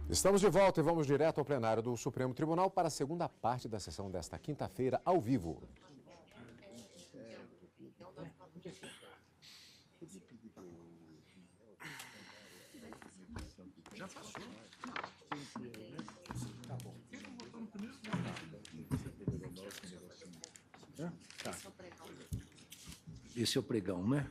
Estamos de volta e vamos direto ao plenário do Supremo Tribunal para a segunda parte da sessão desta quinta-feira, ao vivo. Já passou. Tá bom. Esse é o pregão, né?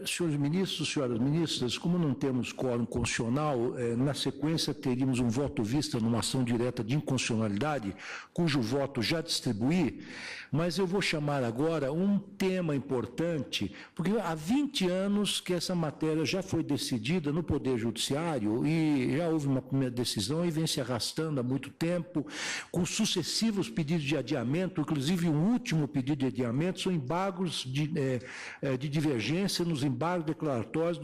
Senhores ministros, senhoras ministras, como não temos quórum constitucional, na sequência teríamos um voto vista numa ação direta de inconstitucionalidade, cujo voto já distribuí, mas eu vou chamar agora um tema importante, porque há 20 anos que essa matéria já foi decidida no Poder Judiciário e já houve uma primeira decisão e vem se arrastando há muito tempo, com sucessivos pedidos de adiamento, inclusive o último pedido de adiamento, são embargos de divergência nos embargos declaratórios,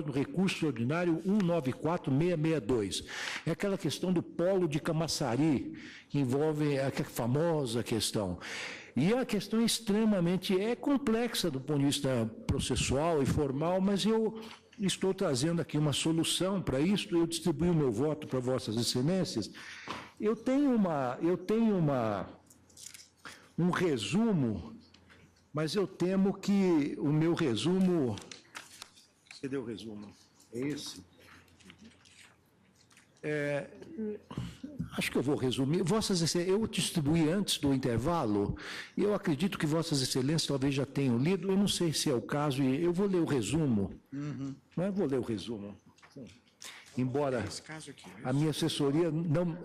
no recurso extraordinário 194662. É aquela questão do polo de Camaçari, que envolve a famosa questão. E a questão extremamente complexa do ponto de vista processual e formal, mas eu estou trazendo aqui uma solução para isso. Eu distribuí o meu voto para Vossas Excelências. Eu tenho um resumo, mas eu temo que o meu resumo... Cadê o resumo? É esse? Acho que eu vou resumir. Vossas Excelências, eu distribuí antes do intervalo, e eu acredito que Vossas Excelências talvez já tenham lido, eu não sei se é o caso, e eu vou ler o resumo. Não é? Vou ler o resumo. Embora a minha assessoria não...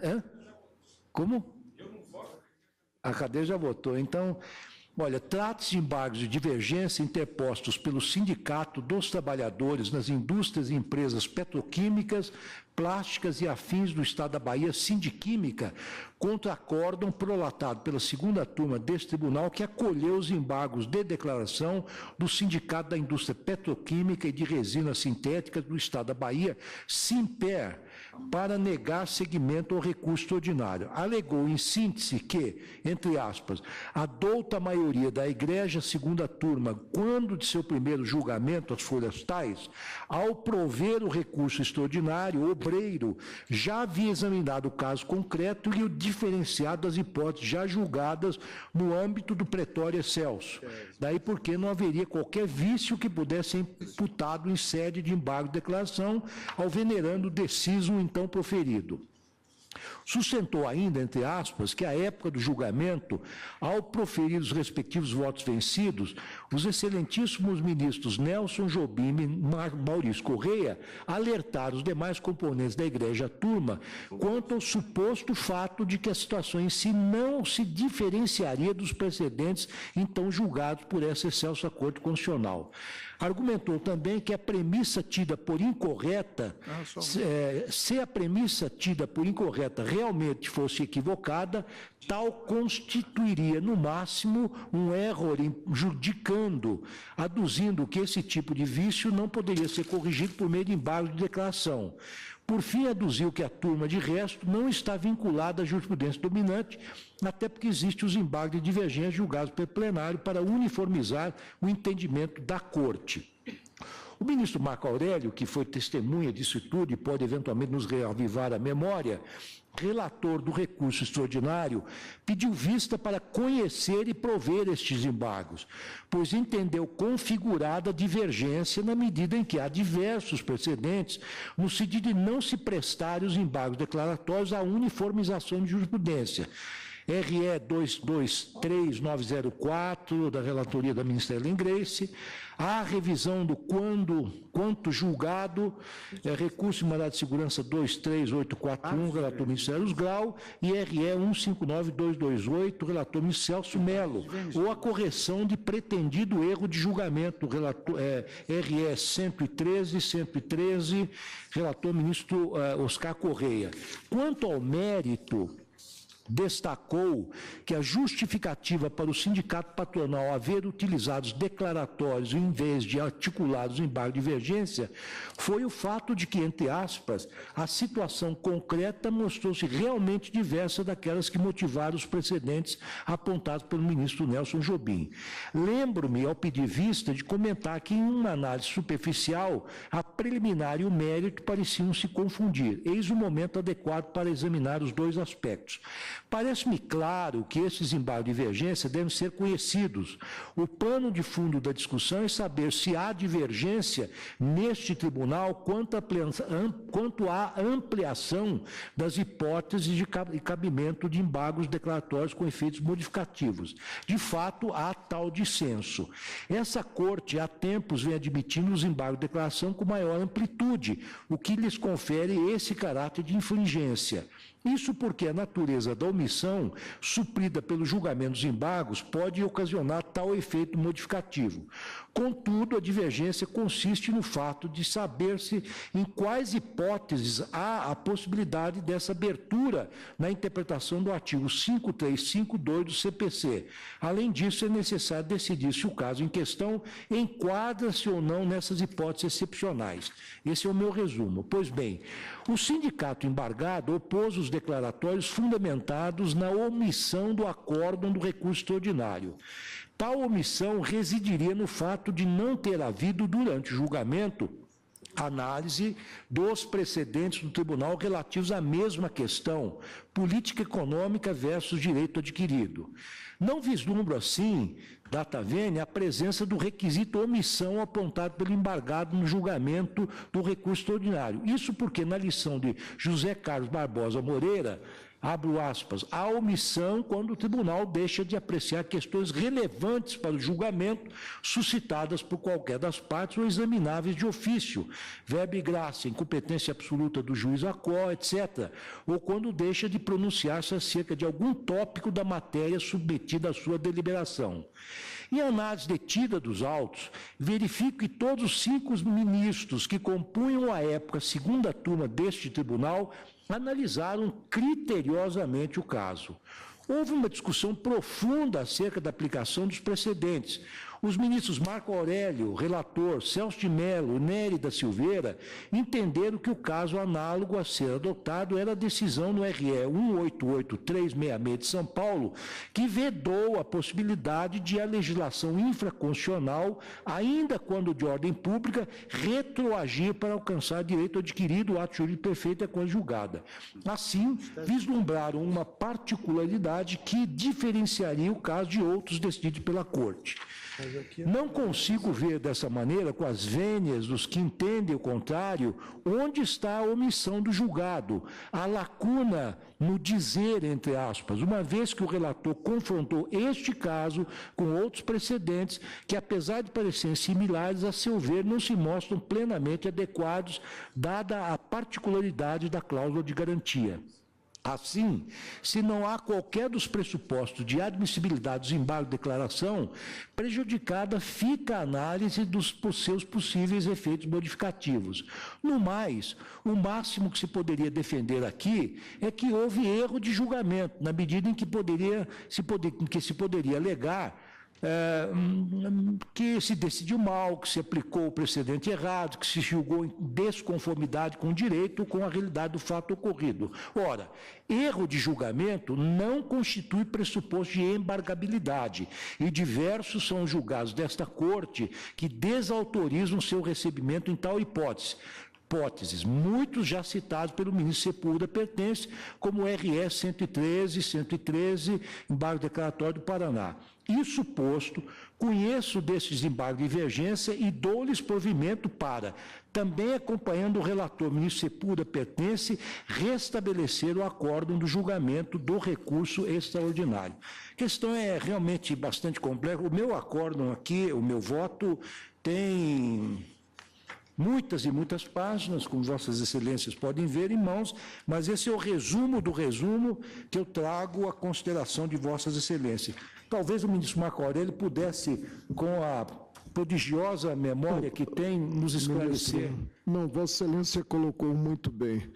Como? A cadeia já votou. Então... Olha, trata-se de embargos de divergência interpostos pelo Sindicato dos Trabalhadores nas indústrias e empresas petroquímicas, plásticas e afins do Estado da Bahia, Sindiquímica, contra acórdão prolatado pela segunda turma deste tribunal que acolheu os embargos de declaração do Sindicato da Indústria Petroquímica e de Resinas Sintéticas do Estado da Bahia, Simper, para negar seguimento ao recurso extraordinário. Alegou, em síntese, que, entre aspas, a douta maioria da Igreja Segunda Turma, quando de seu primeiro julgamento, as folhas tais, ao prover o recurso extraordinário, o obreiro já havia examinado o caso concreto e o diferenciado das hipóteses já julgadas no âmbito do pretório excelso. Daí porque não haveria qualquer vício que pudesse ser imputado em sede de embargo de declaração ao venerando o decisum então proferido. Sustentou ainda, entre aspas, que à época do julgamento, ao proferir os respectivos votos vencidos, os excelentíssimos ministros Nelson Jobim e Maurício Correia alertaram os demais componentes da Igreja Turma quanto ao suposto fato de que a situação em si não se diferenciaria dos precedentes então julgados por essa excelsa Corte Constitucional. Argumentou também que a premissa tida por incorreta, se a premissa tida por incorreta realmente fosse equivocada, tal constituiria, no máximo, um erro judicando, aduzindo que esse tipo de vício não poderia ser corrigido por meio de embargo de declaração. Por fim, aduziu que a turma, de resto, não está vinculada à jurisprudência dominante, até porque existem os embargos de divergência julgados pelo plenário para uniformizar o entendimento da Corte. O ministro Marco Aurélio, que foi testemunha disso tudo e pode eventualmente nos reavivar a memória, relator do recurso extraordinário, pediu vista para conhecer e prover estes embargos, pois entendeu configurada a divergência na medida em que há diversos precedentes no sentido de não se prestarem os embargos declaratórios à uniformização de jurisprudência. RE 223904, da relatoria da ministra Helen Grace, a revisão do quanto julgado, recurso de mandado de segurança 23841, relator ministro Grau, e RE 159228, relator ministro Celso Melo, ou a correção de pretendido erro de julgamento, RE 113, relator ministro Oscar Correia. Quanto ao mérito, destacou que a justificativa para o sindicato patronal haver utilizado os declaratórios em vez de articulados em embargo de divergência foi o fato de que, entre aspas, a situação concreta mostrou-se realmente diversa daquelas que motivaram os precedentes apontados pelo ministro Nelson Jobim. Lembro-me, ao pedir vista, de comentar que, em uma análise superficial, a preliminar e o mérito pareciam se confundir. Eis o momento adequado para examinar os dois aspectos. Parece-me claro que esses embargos de divergência devem ser conhecidos. O pano de fundo da discussão é saber se há divergência neste tribunal quanto à ampliação das hipóteses de cabimento de embargos declaratórios com efeitos modificativos. De fato, há tal dissenso. Essa Corte, há tempos, vem admitindo os embargos de declaração com maior amplitude, o que lhes confere esse caráter de infringência. Isso porque a natureza da omissão, suprida pelos julgamentos dos embargos, pode ocasionar tal efeito modificativo. Contudo, a divergência consiste no fato de saber-se em quais hipóteses há a possibilidade dessa abertura na interpretação do artigo 5352 do CPC. Além disso, é necessário decidir se o caso em questão enquadra-se ou não nessas hipóteses excepcionais. Esse é o meu resumo. Pois bem, o sindicato embargado opôs os declaratórios fundamentados na omissão do acórdão do recurso extraordinário. Tal omissão residiria no fato de não ter havido, durante o julgamento, análise dos precedentes do tribunal relativos à mesma questão, política econômica versus direito adquirido. Não vislumbro, assim, data vênia, a presença do requisito omissão apontado pelo embargado no julgamento do recurso extraordinário. Isso porque, na lição de José Carlos Barbosa Moreira, abro aspas, há omissão quando o tribunal deixa de apreciar questões relevantes para o julgamento suscitadas por qualquer das partes ou examináveis de ofício, verba e graça, incompetência absoluta do juiz a qual, etc., ou quando deixa de pronunciar-se acerca de algum tópico da matéria submetida à sua deliberação. Em análise detida dos autos, verifico que todos os 5 ministros que compunham à época a segunda turma deste tribunal analisaram criteriosamente o caso. Houve uma discussão profunda acerca da aplicação dos precedentes. Os ministros Marco Aurélio, relator, Celso de Mello, Nery da Silveira, entenderam que o caso análogo a ser adotado era a decisão no RE 188366 de São Paulo, que vedou a possibilidade de a legislação infraconstitucional, ainda quando de ordem pública, retroagir para alcançar direito adquirido, o ato jurídico perfeito e a coisa julgada. Assim, vislumbraram uma particularidade que diferenciaria o caso de outros decididos pela Corte. Não consigo ver dessa maneira, com as vênias dos que entendem o contrário, onde está a omissão do julgado, a lacuna no dizer, entre aspas, uma vez que o relator confrontou este caso com outros precedentes que, apesar de parecerem similares, a seu ver, não se mostram plenamente adequados, dada a particularidade da cláusula de garantia. Assim, se não há qualquer dos pressupostos de admissibilidade dos embargos de declaração, prejudicada fica a análise dos seus possíveis efeitos modificativos. No mais, o máximo que se poderia defender aqui é que houve erro de julgamento, na medida em que se poderia alegar que se decidiu mal, que se aplicou o precedente errado, que se julgou em desconformidade com o direito ou com a realidade do fato ocorrido. Ora, erro de julgamento não constitui pressuposto de embargabilidade, e diversos são os julgados desta Corte que desautorizam seu recebimento em tal hipóteses, muitos já citados pelo ministro Sepúlveda pertencem, como o RS 113, embargo declaratório do Paraná. Isso posto, conheço desses embargos de divergência e dou-lhes provimento para, também acompanhando o relator ministro Sepúlveda pertence, restabelecer o acórdão do julgamento do recurso extraordinário. A questão é realmente bastante complexa. O meu acórdão aqui, o meu voto, tem muitas e muitas páginas, como Vossas Excelências podem ver em mãos, mas esse é o resumo do resumo que eu trago à consideração de Vossas Excelências. Talvez o ministro Marco Aurélio pudesse, com a prodigiosa memória que tem, nos esclarecer. Não, Vossa Excelência colocou muito bem.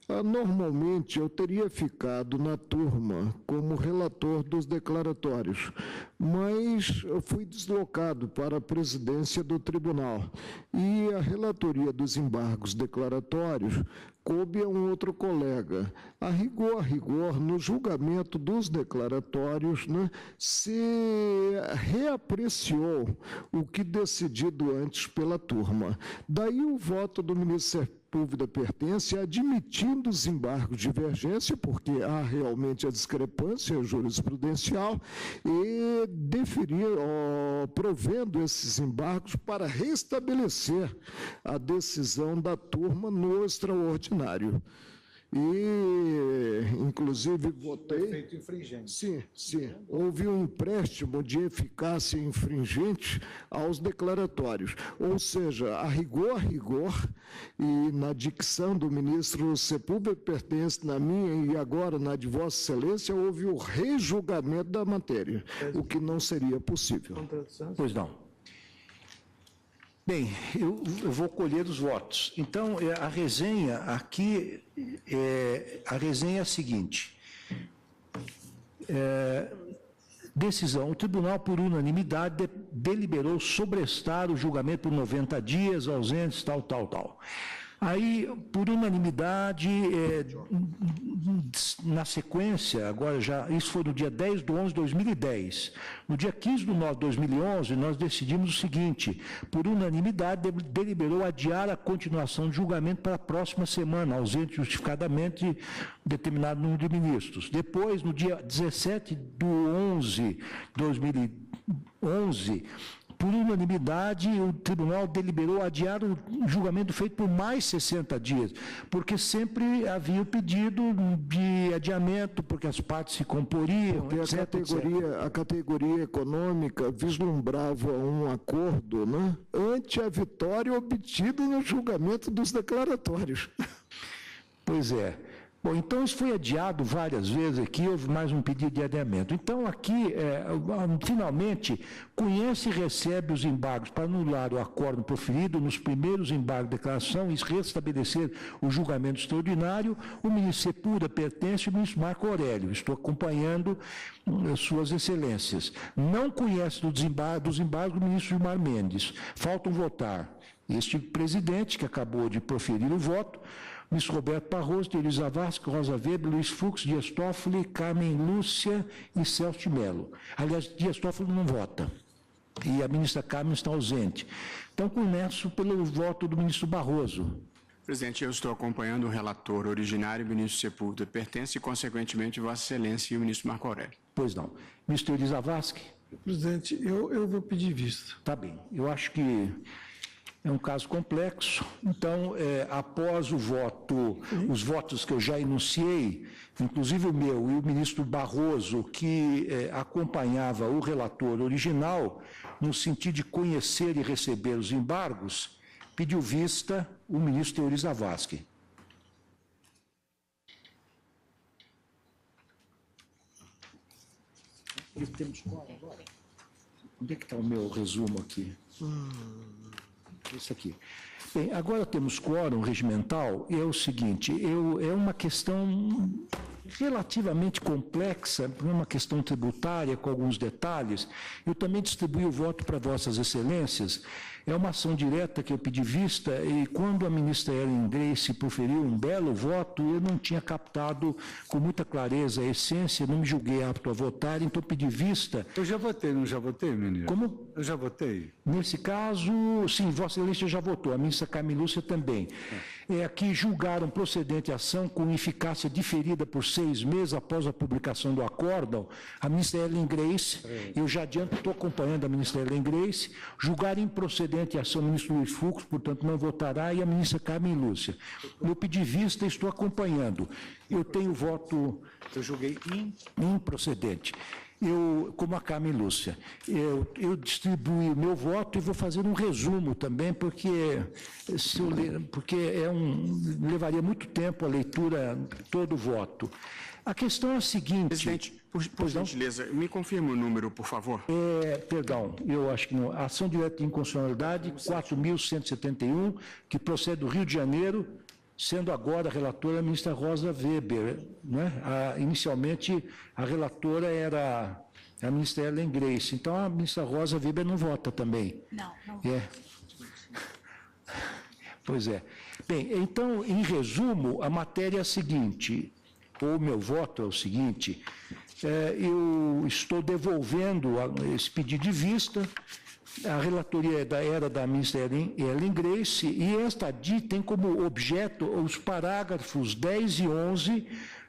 Normalmente, eu teria ficado na turma como relator dos declaratórios, mas eu fui deslocado para a presidência do tribunal e a relatoria dos embargos declaratórios coube a um outro colega. A rigor, no julgamento dos declaratórios, né, se reapreciou o que decidido antes pela turma. Daí o voto do ministro Sepúlveda Pertence admitindo os embargos de divergência, porque há realmente a discrepância jurisprudencial, e provendo esses embargos para restabelecer a decisão da turma no extraordinário. E, inclusive, votei... Efeito infringente. Sim. Houve um empréstimo de eficácia infringente aos declaratórios. Ou seja, a rigor, e na dicção do ministro Sepúlveda Pertence, na minha e agora na de Vossa Excelência, houve o rejulgamento da matéria, o que não seria possível. Pois não. Bem, eu vou colher os votos. Então, a resenha aqui, a resenha é a seguinte. Decisão. O tribunal, por unanimidade, deliberou sobrestar o julgamento por 90 dias, ausentes, tal. Aí, por unanimidade, na sequência, agora já, isso foi no dia 10 de 11 de 2010. No dia 15 de 9 de 2011, nós decidimos o seguinte: por unanimidade, deliberou adiar a continuação do julgamento para a próxima semana, ausente justificadamente determinado número de ministros. Depois, no dia 17 de 11 de 2011, por unanimidade, o tribunal deliberou adiar o julgamento feito por mais 60 dias, porque sempre havia o pedido de adiamento, porque as partes se comporiam, porque a categoria econômica vislumbrava um acordo, né, ante a vitória obtida no julgamento dos declaratórios. Pois é. Bom, então isso foi adiado várias vezes aqui, houve mais um pedido de adiamento. Então aqui, finalmente, conhece e recebe os embargos para anular o acordo proferido nos primeiros embargos de declaração e restabelecer o julgamento extraordinário, o ministro Sepúlveda Pertence e o ministro Marco Aurélio. Estou acompanhando suas excelências. Não conhece dos embargos o ministro Gilmar Mendes. Faltam votar este presidente, que acabou de proferir o voto, ministro Roberto Barroso, Teori Zavascki, Rosa Weber, Luiz Fux, Dias Toffoli, Carmen Lúcia e Celso de Mello. Aliás, Dias Toffoli não vota. E a ministra Carmen está ausente. Então, começo pelo voto do ministro Barroso. Presidente, eu estou acompanhando o relator originário, o ministro Sepúlveda Pertence, e, consequentemente, Vossa Excelência e o ministro Marco Aurélio. Pois não. Ministro Teori Zavascki? Presidente, eu vou pedir vista. Tá bem. Eu acho que é um caso complexo, então, após o voto, os votos que eu já enunciei, inclusive o meu e o ministro Barroso, que acompanhava o relator original, no sentido de conhecer e receber os embargos, pediu vista o ministro Teori Zavascki. Temos qual agora? Onde é que está o meu resumo aqui? Isso aqui. Bem, agora temos quórum regimental, e é o seguinte, é uma questão relativamente complexa, uma questão tributária com alguns detalhes. Eu também distribuí o voto para Vossas Excelências. É uma ação direta que eu pedi vista, e quando a ministra Ellen Grace proferiu um belo voto, eu não tinha captado com muita clareza a essência, não me julguei apto a votar, então pedi vista. Eu já votei, não já votei, ministro? Como? Eu já votei. Nesse caso, sim, Vossa Excelência já votou, a ministra Carmen Lúcia também. Aqui julgaram procedente a ação com eficácia diferida por 6 meses após a publicação do acórdão, a ministra Ellen Grace, eu já adianto, estou acompanhando a ministra Ellen Grace, julgaram improcedente a ação o ministro Luiz Fux, portanto não votará, e a ministra Carmen Lúcia. Eu pedi vista e estou acompanhando. Eu tenho voto... Eu julguei improcedente. Como a Carmen Lúcia, eu distribuí o meu voto e vou fazer um resumo também, porque levaria muito tempo a leitura todo o voto. A questão é a seguinte... Presidente, por gentileza, me confirma o número, por favor. Perdão, eu acho que não. A ação direta de inconstitucionalidade 4.171, que procede do Rio de Janeiro, sendo agora a relatora a ministra Rosa Weber, né? Inicialmente, a relatora era a ministra Ellen Grace, então a ministra Rosa Weber não vota também. Não. É. Pois é. Bem, então, em resumo, a matéria é a seguinte, ou meu voto é o seguinte, eu estou devolvendo esse pedido de vista. A relatoria era da ministra Ellen Grace, e esta ADI tem como objeto os parágrafos 10 e 11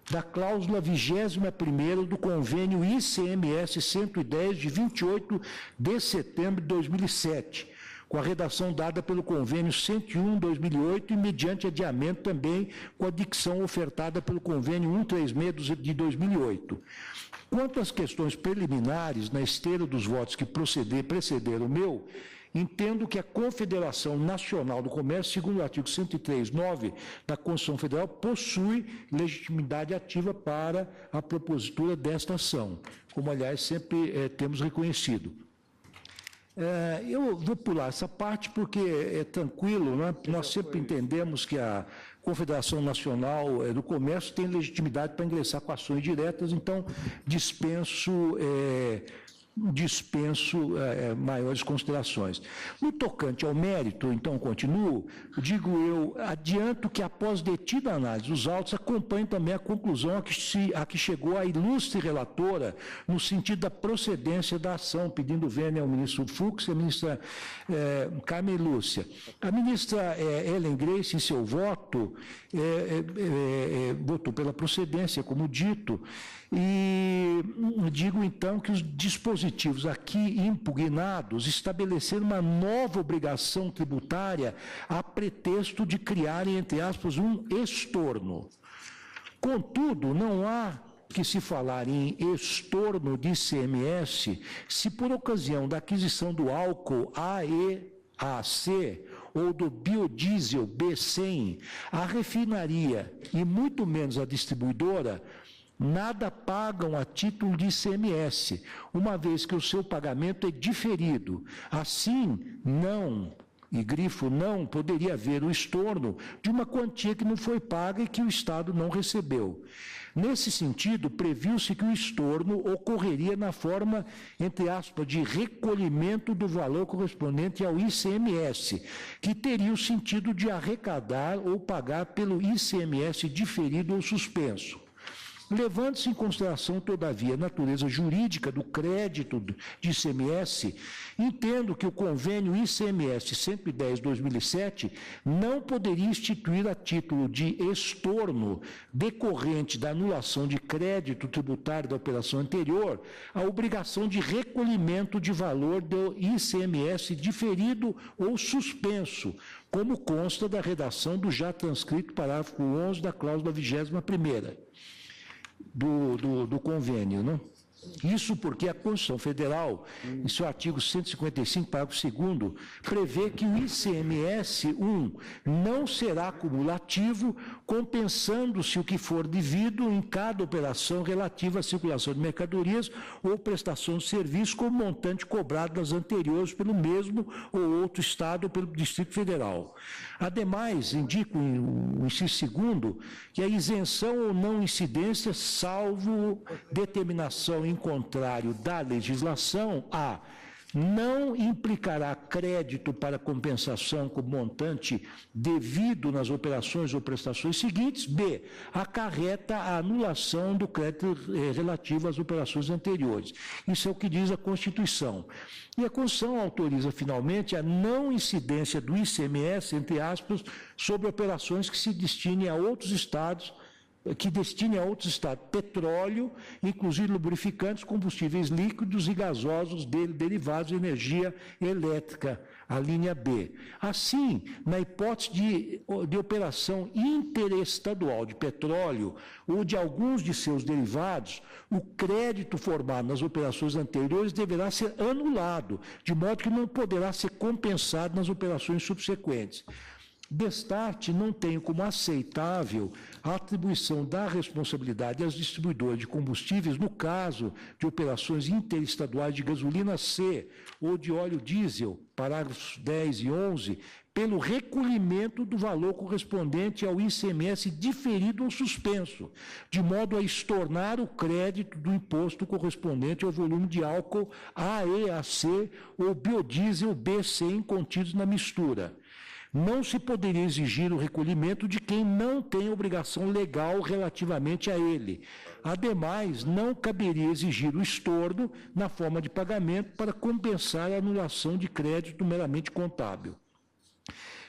da cláusula 21ª do convênio ICMS 110, de 28 de setembro de 2007, com a redação dada pelo convênio 101/2008 e mediante adiamento também com a dicção ofertada pelo convênio 136 de 2008. Quanto às questões preliminares, na esteira dos votos que precederam o meu, entendo que a Confederação Nacional do Comércio, segundo o artigo 103(9) da Constituição Federal, possui legitimidade ativa para a propositura desta ação, como, aliás, sempre temos reconhecido. Eu vou pular essa parte porque é tranquilo, né? Nós sempre entendemos que a Confederação Nacional do Comércio tem legitimidade para ingressar com ações diretas, então dispenso maiores considerações. No tocante ao mérito, então, continuo, adianto que após detida análise dos autos, acompanho também a conclusão a que chegou a ilustre relatora no sentido da procedência da ação, pedindo vênia ao ministro Fux e à ministra Carmen Lúcia. A ministra Ellen Grace, em seu voto, votou pela procedência, como dito, e digo, então, que os dispositivos aqui impugnados estabeleceram uma nova obrigação tributária a pretexto de criarem, entre aspas, um estorno. Contudo, não há que se falar em estorno de ICMS se por ocasião da aquisição do álcool AEAC ou do biodiesel B100, a refinaria e muito menos a distribuidora nada pagam a título de ICMS, uma vez que o seu pagamento é diferido. Assim, não, e grifo não, poderia haver o estorno de uma quantia que não foi paga e que o Estado não recebeu. Nesse sentido, previu-se que o estorno ocorreria na forma, entre aspas, de recolhimento do valor correspondente ao ICMS, que teria o sentido de arrecadar ou pagar pelo ICMS diferido ou suspenso. Levando-se em consideração, todavia, a natureza jurídica do crédito de ICMS, entendo que o convênio ICMS 110/2007 não poderia instituir a título de estorno decorrente da anulação de crédito tributário da operação anterior a obrigação de recolhimento de valor do ICMS diferido ou suspenso, como consta da redação do já transcrito parágrafo 11 da cláusula 21ª. Do convênio, não? Isso porque a Constituição Federal, em seu artigo 155, parágrafo 2º, prevê que o ICMS 1 não será acumulativo, compensando-se o que for devido em cada operação relativa à circulação de mercadorias ou prestação de serviço com o montante cobrado das anteriores pelo mesmo ou outro Estado ou pelo Distrito Federal. Ademais, indico o inciso 2º que a isenção ou não incidência, salvo determinação em contrário da legislação, a não implicará crédito para compensação com montante devido nas operações ou prestações seguintes, b, acarreta a anulação do crédito relativo às operações anteriores. Isso é o que diz a Constituição. E a Constituição autoriza, finalmente, a não incidência do ICMS, entre aspas, sobre operações que se destinem a outros estados, petróleo, inclusive lubrificantes, combustíveis líquidos e gasosos derivados de energia elétrica, a linha B. Assim, na hipótese de operação interestadual de petróleo ou de alguns de seus derivados, o crédito formado nas operações anteriores deverá ser anulado, de modo que não poderá ser compensado nas operações subsequentes. Destarte, não tenho como aceitável a atribuição da responsabilidade às distribuidoras de combustíveis no caso de operações interestaduais de gasolina C ou de óleo diesel, parágrafos 10 e 11, pelo recolhimento do valor correspondente ao ICMS diferido ou suspenso, de modo a estornar o crédito do imposto correspondente ao volume de álcool AEAC ou biodiesel B100 contidos na mistura. Não se poderia exigir o recolhimento de quem não tem obrigação legal relativamente a ele. Ademais, não caberia exigir o estorno na forma de pagamento para compensar a anulação de crédito meramente contábil.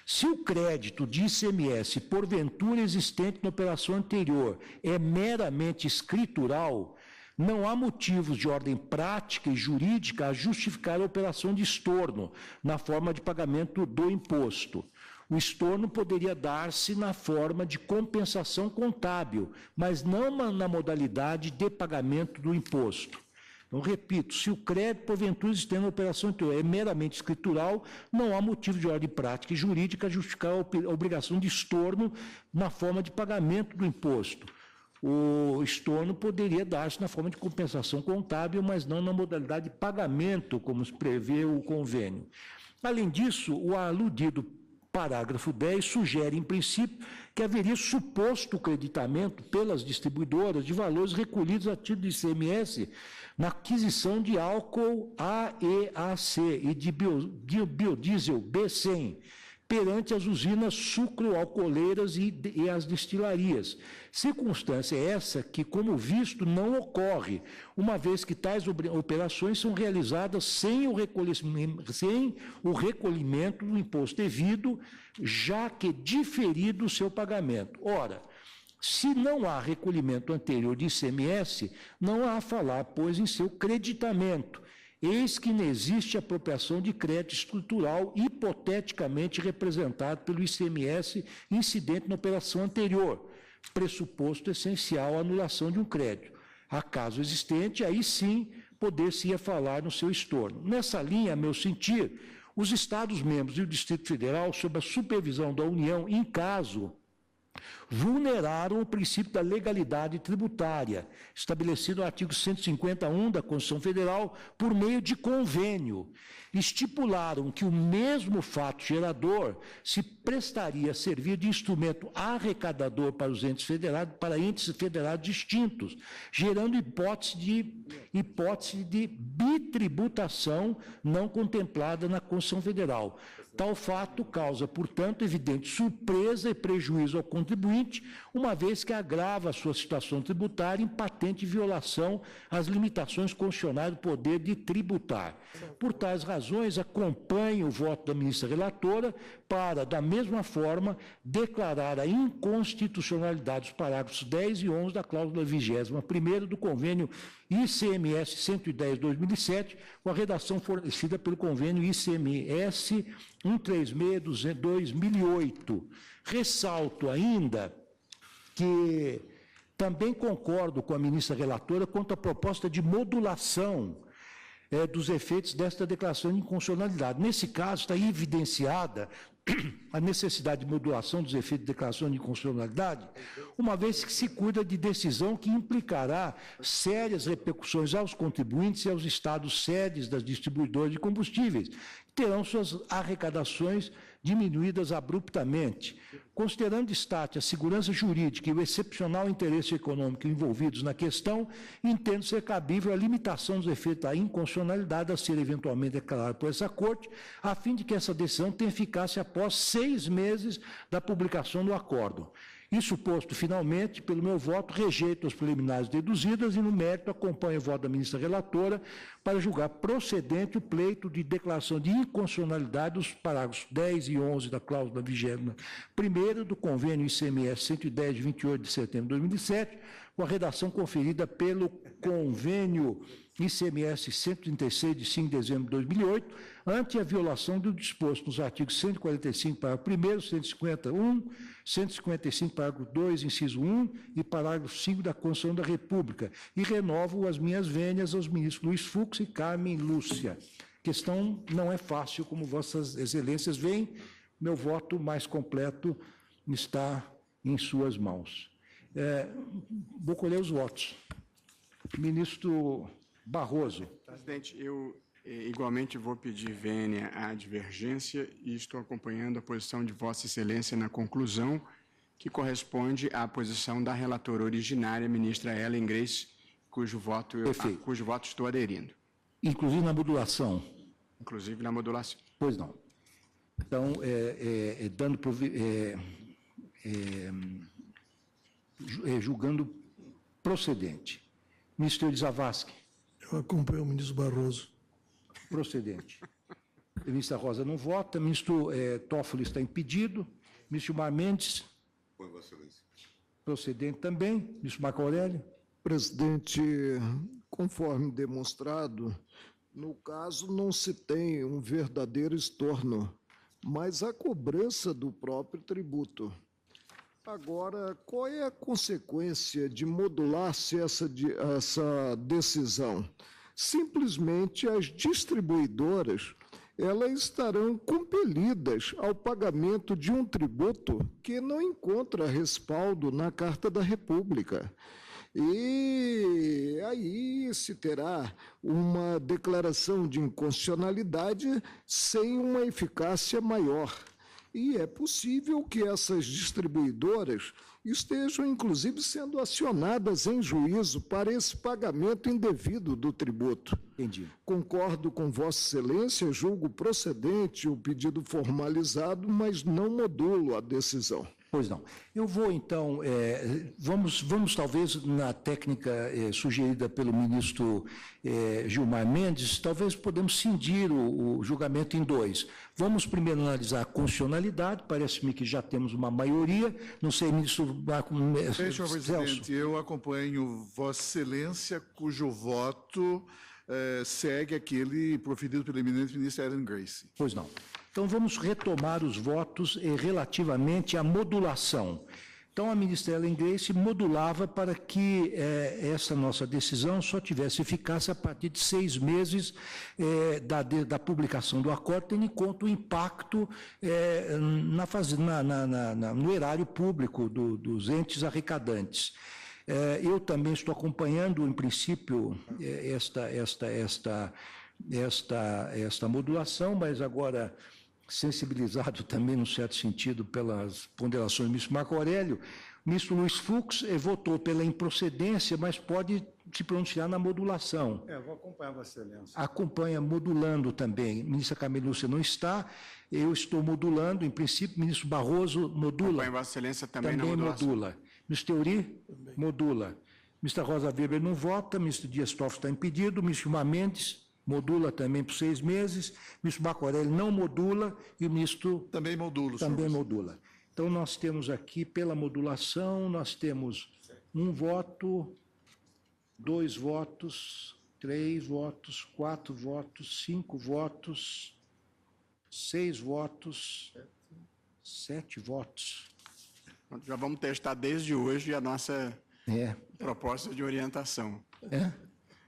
Se o crédito de ICMS, porventura existente na operação anterior, é meramente escritural, não há motivos de ordem prática e jurídica a justificar a operação de estorno na forma de pagamento do imposto. O estorno poderia dar-se na forma de compensação contábil, mas não na modalidade de pagamento do imposto. Então, repito, se o crédito, porventura, existente na operação anterior é meramente escritural, não há motivo de ordem prática e jurídica a justificar a obrigação de estorno na forma de pagamento do imposto. O estorno poderia dar-se na forma de compensação contábil, mas não na modalidade de pagamento, como se prevê o convênio. Além disso, o aludido parágrafo 10 sugere, em princípio, que haveria suposto creditamento pelas distribuidoras de valores recolhidos a título de ICMS na aquisição de álcool AEAC e de biodiesel B100 perante as usinas sucroalcooleiras e as destilarias. Circunstância essa que, como visto, não ocorre, uma vez que tais operações são realizadas sem o recolhimento do imposto devido, já que diferido o seu pagamento. Ora, se não há recolhimento anterior de ICMS, não há a falar, pois, em seu creditamento. Eis que não existe apropriação de crédito estrutural hipoteticamente representado pelo ICMS incidente na operação anterior, pressuposto essencial à anulação de um crédito. A caso existente, aí sim poder-se-ia falar no seu estorno. Nessa linha, a meu sentir, os Estados-membros e o Distrito Federal, sob a supervisão da União, em caso vulneraram o princípio da legalidade tributária, estabelecido no artigo 151 da Constituição Federal, por meio de convênio. Estipularam que o mesmo fato gerador se prestaria a servir de instrumento arrecadador para os entes federados distintos, gerando hipótese de bitributação não contemplada na Constituição Federal. Tal fato causa, portanto, evidente surpresa e prejuízo ao contribuinte, uma vez que agrava a sua situação tributária em patente violação às limitações constitucionais do poder de tributar. Por tais razões, acompanho o voto da ministra relatora para, da mesma forma, declarar a inconstitucionalidade dos parágrafos 10 e 11 da cláusula 21ª do convênio ICMS 110/2007, com a redação fornecida pelo convênio ICMS 136/2008. Ressalto ainda que também concordo com a ministra relatora quanto à proposta de modulação dos efeitos desta declaração de inconstitucionalidade. Nesse caso, está evidenciada a necessidade de modulação dos efeitos de declaração de inconstitucionalidade, uma vez que se cuida de decisão que implicará sérias repercussões aos contribuintes e aos estados sedes das distribuidoras de combustíveis, que terão suas arrecadações diminuídas abruptamente. Considerando destaque a segurança jurídica e o excepcional interesse econômico envolvidos na questão, entendo ser cabível a limitação dos efeitos da inconstitucionalidade a ser eventualmente declarada por essa Corte, a fim de que essa decisão tenha eficácia após 6 meses da publicação do acórdão. Isso posto, finalmente, pelo meu voto, rejeito as preliminares deduzidas e, no mérito, acompanho o voto da ministra relatora para julgar procedente o pleito de declaração de inconstitucionalidade dos parágrafos 10 e 11 da cláusula 21ª do convênio ICMS 110, de 28 de setembro de 2007, com a redação conferida pelo convênio ICMS 136, de 5 de dezembro de 2008, ante a violação do disposto nos artigos 145, parágrafo 1º, 151, 155, parágrafo 2, inciso 1 e parágrafo 5 da Constituição da República. E renovo as minhas vênias aos ministros Luiz Fux e Carmen Lúcia. A questão não é fácil, como vossas excelências veem, Meu voto mais completo está em suas mãos. Vou colher os votos. Ministro Barroso. Presidente, eu igualmente vou pedir vênia à divergência e estou acompanhando a posição de Vossa Excelência na conclusão, que corresponde à posição da relatora originária, ministra Ellen Grace, cujo voto estou aderindo. Inclusive na modulação. Inclusive na modulação. Pois não. Então, julgando procedente. Ministro Zavascki. Eu acompanho o ministro Barroso. Procedente. A ministra Rosa não vota. Ministro Toffoli está impedido. Ministro Gilmar Mendes. Põe, Vossa Excelência. Procedente também. Ministro Marco Aurélio. Presidente, conforme demonstrado, no caso não se tem um verdadeiro estorno, mas a cobrança do próprio tributo. Agora, qual é a consequência de modular-se essa decisão? Simplesmente as distribuidoras elas estarão compelidas ao pagamento de um tributo que não encontra respaldo na Carta da República. E aí se terá uma declaração de inconstitucionalidade sem uma eficácia maior. E é possível que essas distribuidoras estejam, inclusive, sendo acionadas em juízo para esse pagamento indevido do tributo. Entendi. Concordo com Vossa Excelência, julgo procedente o pedido formalizado, mas não modulo a decisão. Pois não. Eu vou, então, vamos talvez na técnica sugerida pelo ministro Gilmar Mendes, talvez podemos cindir o julgamento em dois. Vamos primeiro analisar a constitucionalidade, parece-me que já temos uma maioria, não sei, ministro Marco Senhor presidente, eu acompanho Vossa Excelência, cujo voto segue aquele proferido pela eminente ministra Ellen Grace. Pois não. Então, vamos retomar os votos relativamente à modulação. Então, a ministra Ellen Grace modulava para que essa nossa decisão só tivesse eficácia a partir de 6 meses da publicação do acordo, tendo em conta o impacto no erário público dos entes arrecadantes. Eu também estou acompanhando, em princípio, esta modulação, mas agora sensibilizado também, num certo sentido, pelas ponderações do ministro Marco Aurélio. O ministro Luiz Fux votou pela improcedência, mas pode se pronunciar na modulação. Vou acompanhar, Vossa Excelência. Acompanha modulando também. A ministra Camila Lúcia não está, eu estou modulando, em princípio, o ministro Barroso modula. Acompanha, Vossa Excelência, também na modulação. Modula. Ministro Teori, modula. Ministra Rosa Weber não vota, ministro Dias Toffoli está impedido, ministro Gilmar Mendes modula também por 6 meses, o ministro Marco Aurélio não modula e o ministro... Também modulo, senhor Também modula. Então, nós temos aqui, pela modulação, nós temos 1 voto, 2 votos, 3 votos, 4 votos, 5 votos, 6 votos, 7 votos. Já vamos testar desde hoje a nossa proposta de orientação.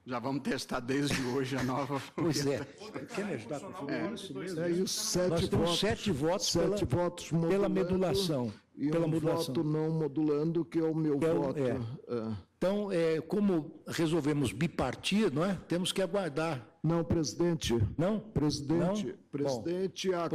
Já vamos testar desde hoje a nova... Pois é. Quer me ajudar com isso mesmo? Isso, Nós temos 7 votos pela modulação. E pela modulação. Voto não modulando, que é o meu voto. Então, como resolvemos bipartir, não é? Temos que aguardar. Não, presidente. Não? Presidente, não? Presidente, há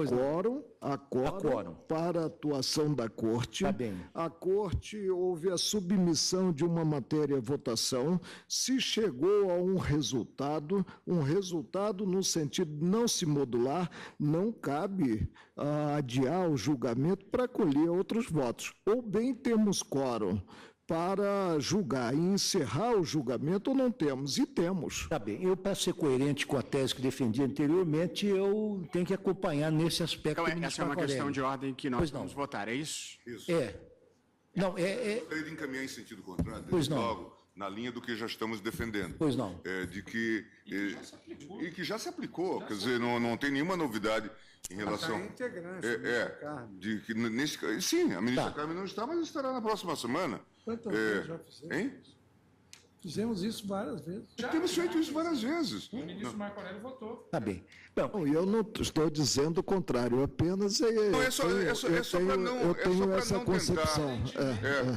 quórum para a atuação da Corte. Tá bem. A Corte houve a submissão de uma matéria à votação, se chegou a um resultado no sentido de não se modular, não cabe adiar o julgamento para colher outros votos. Ou bem temos quórum para julgar e encerrar o julgamento, ou não temos? E temos. Tá bem. Eu, para ser coerente com a tese que defendi anteriormente, eu tenho que acompanhar nesse aspecto. Então, essa é uma questão de ordem que nós vamos votar, é isso? Isso. Não, Gostaria de encaminhar em sentido contrário, logo, na linha do que já estamos defendendo. Pois não. De que... E que já se aplicou, quer dizer, não tem nenhuma novidade em relação... Está integrante, de que sim, a ministra Carmen não está, mas estará na próxima semana. Quantas vezes já fizemos? Hein? Fizemos isso várias vezes. Temos feito isso várias vezes. O ministro Marco Aurélio votou. Tá bem. Bom, Não, eu não estou dizendo o contrário, apenas Não, é só para não concepção.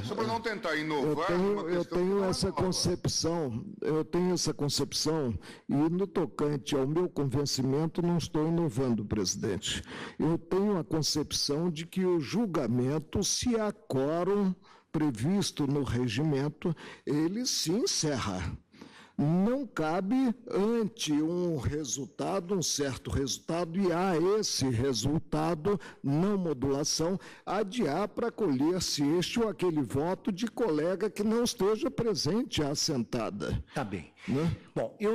Só para não tentar inovar. Eu tenho essa concepção e no tocante ao meu convencimento não estou inovando, presidente. Eu tenho a concepção de que o julgamento, se há quórum previsto no regimento, ele se encerra. Não cabe, ante um resultado, um certo resultado, e há esse resultado, não modulação, adiar para colher-se este ou aquele voto de colega que não esteja presente à assentada. tá bem. Né? Bom, eu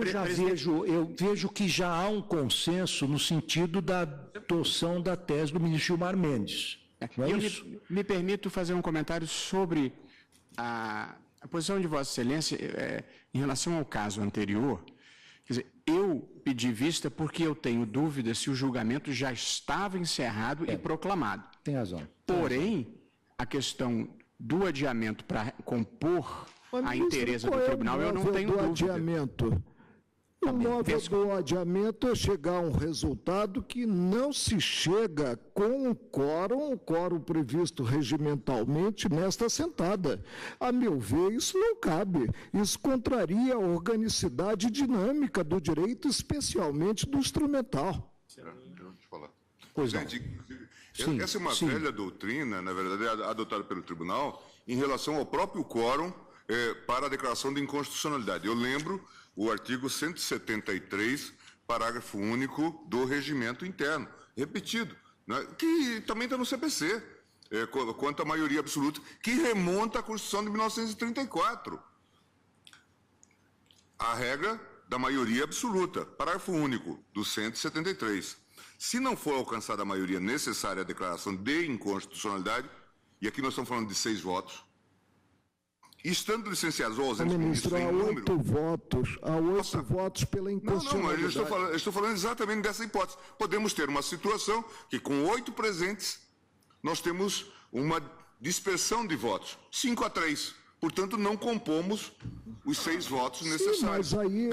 vejo que já há um consenso no sentido da adoção da tese do ministro Gilmar Mendes. Não é isso? Me permito fazer um comentário sobre a posição de Vossa Excelência em relação ao caso anterior. Quer dizer, eu pedi vista porque eu tenho dúvida se o julgamento já estava encerrado e proclamado. Tem razão. Porém, a questão do adiamento para compor a inteireza do Qual é o tribunal, eu não móvel tenho do dúvida. adiamento? O móvel do adiamento é chegar a um resultado que não se chega com o quórum previsto regimentalmente nesta assentada. A meu ver, isso não cabe. Isso contraria a organicidade e dinâmica do direito, especialmente do instrumental. Deixa eu te falar. Pois não. Gente, Sim, essa é uma sim. velha doutrina, na verdade, adotada pelo tribunal, em relação ao próprio quórum para a declaração de inconstitucionalidade. Eu lembro o artigo 173, parágrafo único do regimento interno, repetido, né, que também está no CPC, quanto à maioria absoluta, que remonta à Constituição de 1934. A regra da maioria absoluta, parágrafo único do 173. Se não for alcançada a maioria necessária à declaração de inconstitucionalidade, e aqui nós estamos falando de 6 votos, estando licenciados ou ausentes Ministro, há 8 votos, votos pela Não, inconstitucionalidade. eu estou falando exatamente dessa hipótese. Podemos ter uma situação que, com 8 presentes, nós temos uma dispersão de votos, 5-3. Portanto, não compomos os 6 votos necessários. Mas aí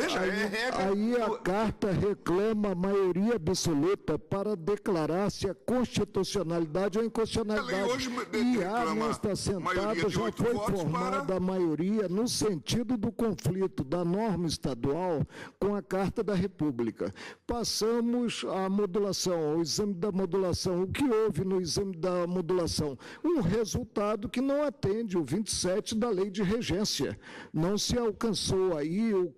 a carta reclama a maioria absoluta para declarar se a constitucionalidade ou a inconstitucionalidade. A lei hoje E reclama nesta assentada maioria de já 8 foi votos formada a maioria no sentido do conflito da norma estadual com a Carta da República. Passamos à modulação, ao exame da modulação. O que houve no exame da modulação? Um resultado que não atende o 27 da Lei de Regência. Não se alcançou aí o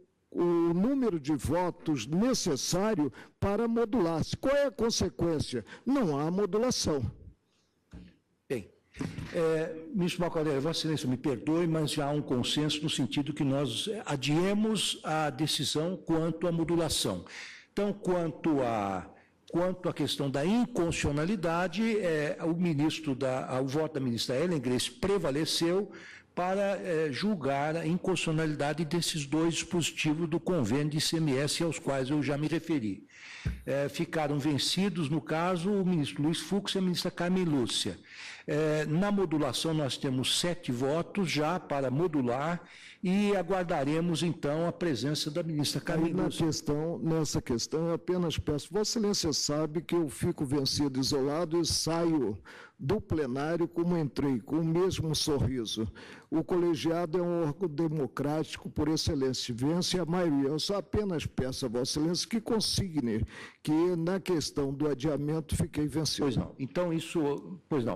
número de votos necessário para modular-se. Qual é a consequência? Não há modulação. Bem, ministro Marco Aurélio, Vossa Excelência me perdoe, mas já há um consenso no sentido que nós adiemos a decisão quanto à modulação. Então, quanto à questão da inconstitucionalidade, o voto da ministra Ellen Grace prevaleceu para julgar a inconstitucionalidade desses 2 dispositivos do convênio de ICMS aos quais eu já me referi. Ficaram vencidos, no caso, o ministro Luiz Fux e a ministra Carmen Lúcia. Na modulação, nós temos 7 votos já para modular e aguardaremos, então, a presença da ministra Carmen Lúcia. Nessa questão, eu apenas peço, Vossa Excelência sabe que eu fico vencido, isolado e saio do plenário como entrei, com o mesmo sorriso. O colegiado é um órgão democrático por excelência, vence a maioria. Eu só apenas peço a Vossa Excelência que consigne que na questão do adiamento fiquei vencido. Pois não.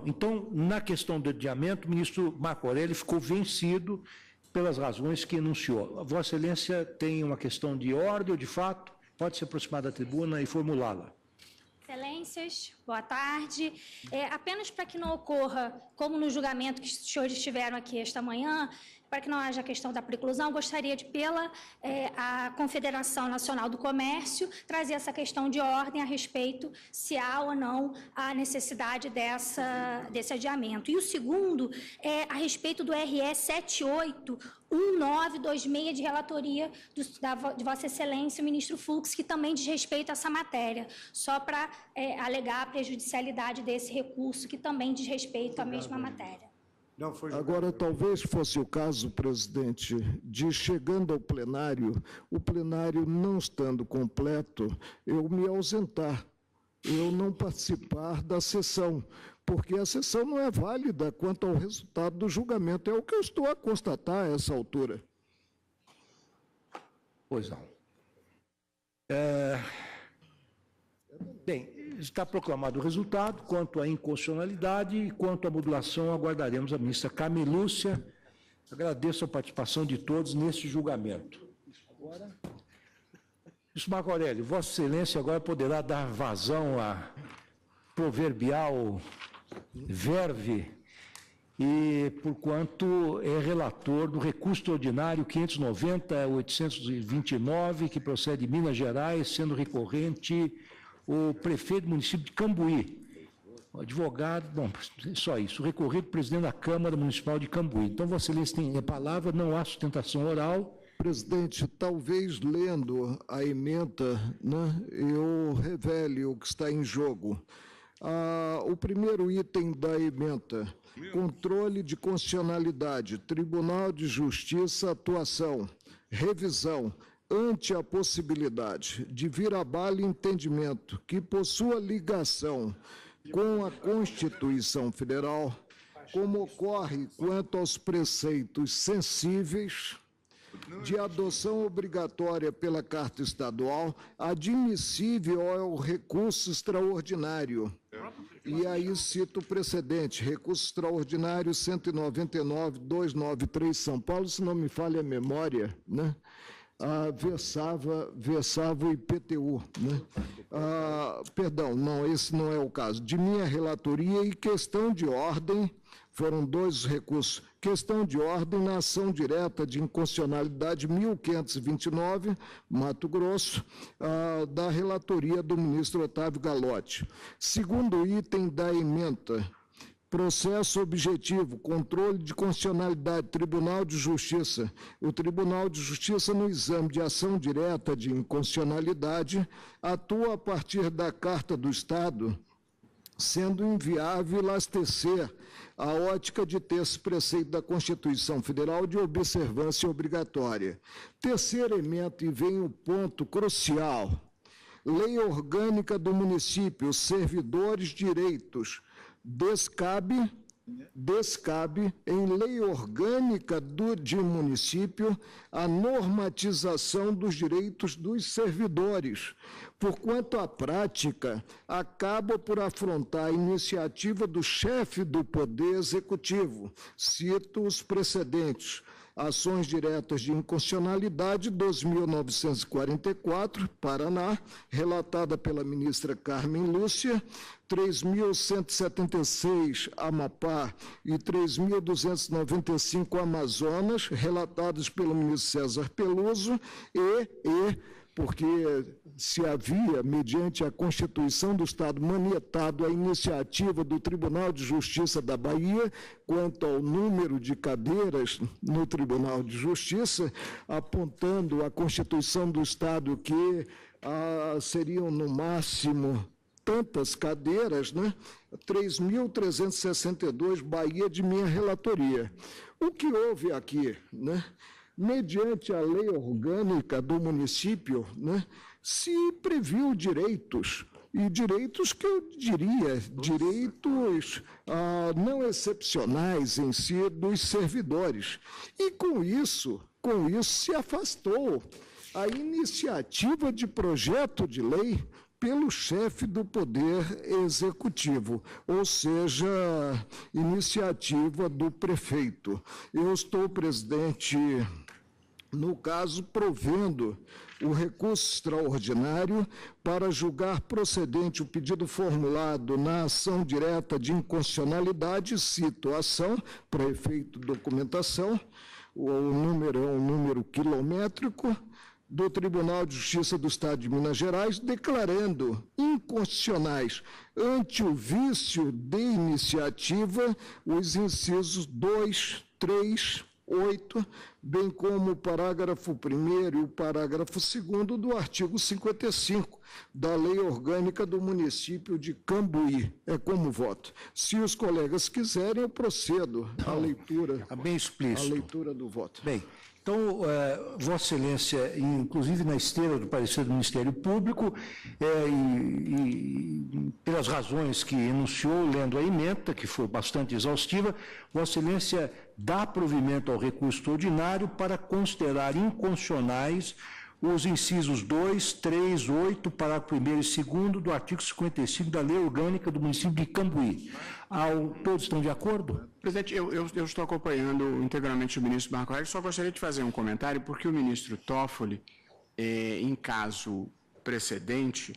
Então, na questão do adiamento, o ministro Marco Aurélio ficou vencido pelas razões que enunciou. Vossa Excelência tem uma questão de ordem ou de fato? Pode se aproximar da tribuna e formulá-la. Excelências, boa tarde. Apenas para que não ocorra, como no julgamento que os senhores tiveram aqui esta manhã, para que não haja a questão da preclusão, gostaria de, a Confederação Nacional do Comércio, trazer essa questão de ordem a respeito se há ou não a necessidade desse adiamento. E o segundo é a respeito do RE 781926 de relatoria de Vossa Excelência, o ministro Fux, que também diz respeito a essa matéria, só para alegar a prejudicialidade desse recurso, que também diz respeito à mesma matéria. Não foi julgado. Agora, talvez fosse o caso, presidente, de chegando ao plenário, o plenário não estando completo, eu me ausentar, eu não participar da sessão, porque a sessão não é válida quanto ao resultado do julgamento. É o que eu estou a constatar a essa altura. Pois não. Bem, está proclamado o resultado. Quanto à inconstitucionalidade e quanto à modulação, aguardaremos a ministra Carmen Lúcia. Agradeço a participação de todos neste julgamento. Agora, ministro Marco Aurélio, Vossa Excelência agora poderá dar vazão à proverbial verve e, porquanto, é relator do recurso ordinário 590-829, que procede de Minas Gerais, sendo recorrente o prefeito do município de Cambuí, o advogado, bom, só isso, o recorrido presidente da Câmara Municipal de Cambuí. Então, Vossa Excelência tem a palavra, não há sustentação oral. Presidente, talvez lendo a ementa, né, eu revele o que está em jogo. O primeiro item da ementa, controle de constitucionalidade, Tribunal de Justiça, atuação, revisão, ante a possibilidade de vir a bala entendimento que possua ligação com a Constituição Federal, como ocorre quanto aos preceitos sensíveis de adoção obrigatória pela Carta Estadual, admissível ao recurso extraordinário. E aí cito o precedente, recurso extraordinário 199.293 São Paulo, se não me falha a memória, né? Versava o IPTU, né? Perdão, não, esse não é o caso. De minha relatoria e questão de ordem, foram dois recursos. Questão de ordem na ação direta de inconstitucionalidade 1529, Mato Grosso, da relatoria do ministro Otávio Galotti. Segundo item da ementa, processo objetivo, controle de constitucionalidade, Tribunal de Justiça. O Tribunal de Justiça, no exame de ação direta de inconstitucionalidade, atua a partir da Carta do Estado, sendo inviável enlastecer a ótica de texto preceito da Constituição Federal de observância obrigatória. Terceira ementa, e vem o ponto crucial, lei orgânica do município, servidores, direitos, descabe em lei orgânica de município a normatização dos direitos dos servidores, porquanto a prática acaba por afrontar a iniciativa do chefe do Poder Executivo. Cito os precedentes. Ações diretas de inconstitucionalidade 2.944, Paraná, relatada pela ministra Carmen Lúcia, 3.176, Amapá, e 3.295, Amazonas, relatados pelo ministro César Peluso, porque se havia, mediante a Constituição do Estado, manietado a iniciativa do Tribunal de Justiça da Bahia quanto ao número de cadeiras no Tribunal de Justiça, apontando a Constituição do Estado que seriam, no máximo, tantas cadeiras, né? 3.362, Bahia, de minha relatoria. O que houve aqui, né? Mediante a lei orgânica do município, né, se previu direitos, e direitos que eu diria, direitos não excepcionais em si dos servidores. E com isso se afastou a iniciativa de projeto de lei pelo chefe do Poder Executivo, ou seja, iniciativa do prefeito. Eu estou, presidente, no caso, provendo o recurso extraordinário para julgar procedente o pedido formulado na ação direta de inconstitucionalidade, cito a ação, para efeito de documentação, o número é um número quilométrico, do Tribunal de Justiça do Estado de Minas Gerais, declarando inconstitucionais, ante o vício de iniciativa, os incisos 2, 3, 8, bem como o parágrafo 1º e o parágrafo 2º do artigo 55 da Lei Orgânica do Município de Cambuí. É como voto. Se os colegas quiserem, eu procedo à leitura. Bem explícito. A leitura do voto. Bem, então, Vossa Excelência, inclusive na esteira do parecer do Ministério Público, e pelas razões que enunciou, lendo a ementa, que foi bastante exaustiva, Vossa Excelência dá provimento ao recurso extraordinário para considerar inconstitucionais os incisos 2, 3, 8, parágrafo 1º e 2º do artigo 55 da Lei Orgânica do Município de Cambuí. Todos estão de acordo? Presidente, eu estou acompanhando integralmente o ministro Marco Aurélio, só gostaria de fazer um comentário, porque o ministro Toffoli, em caso precedente,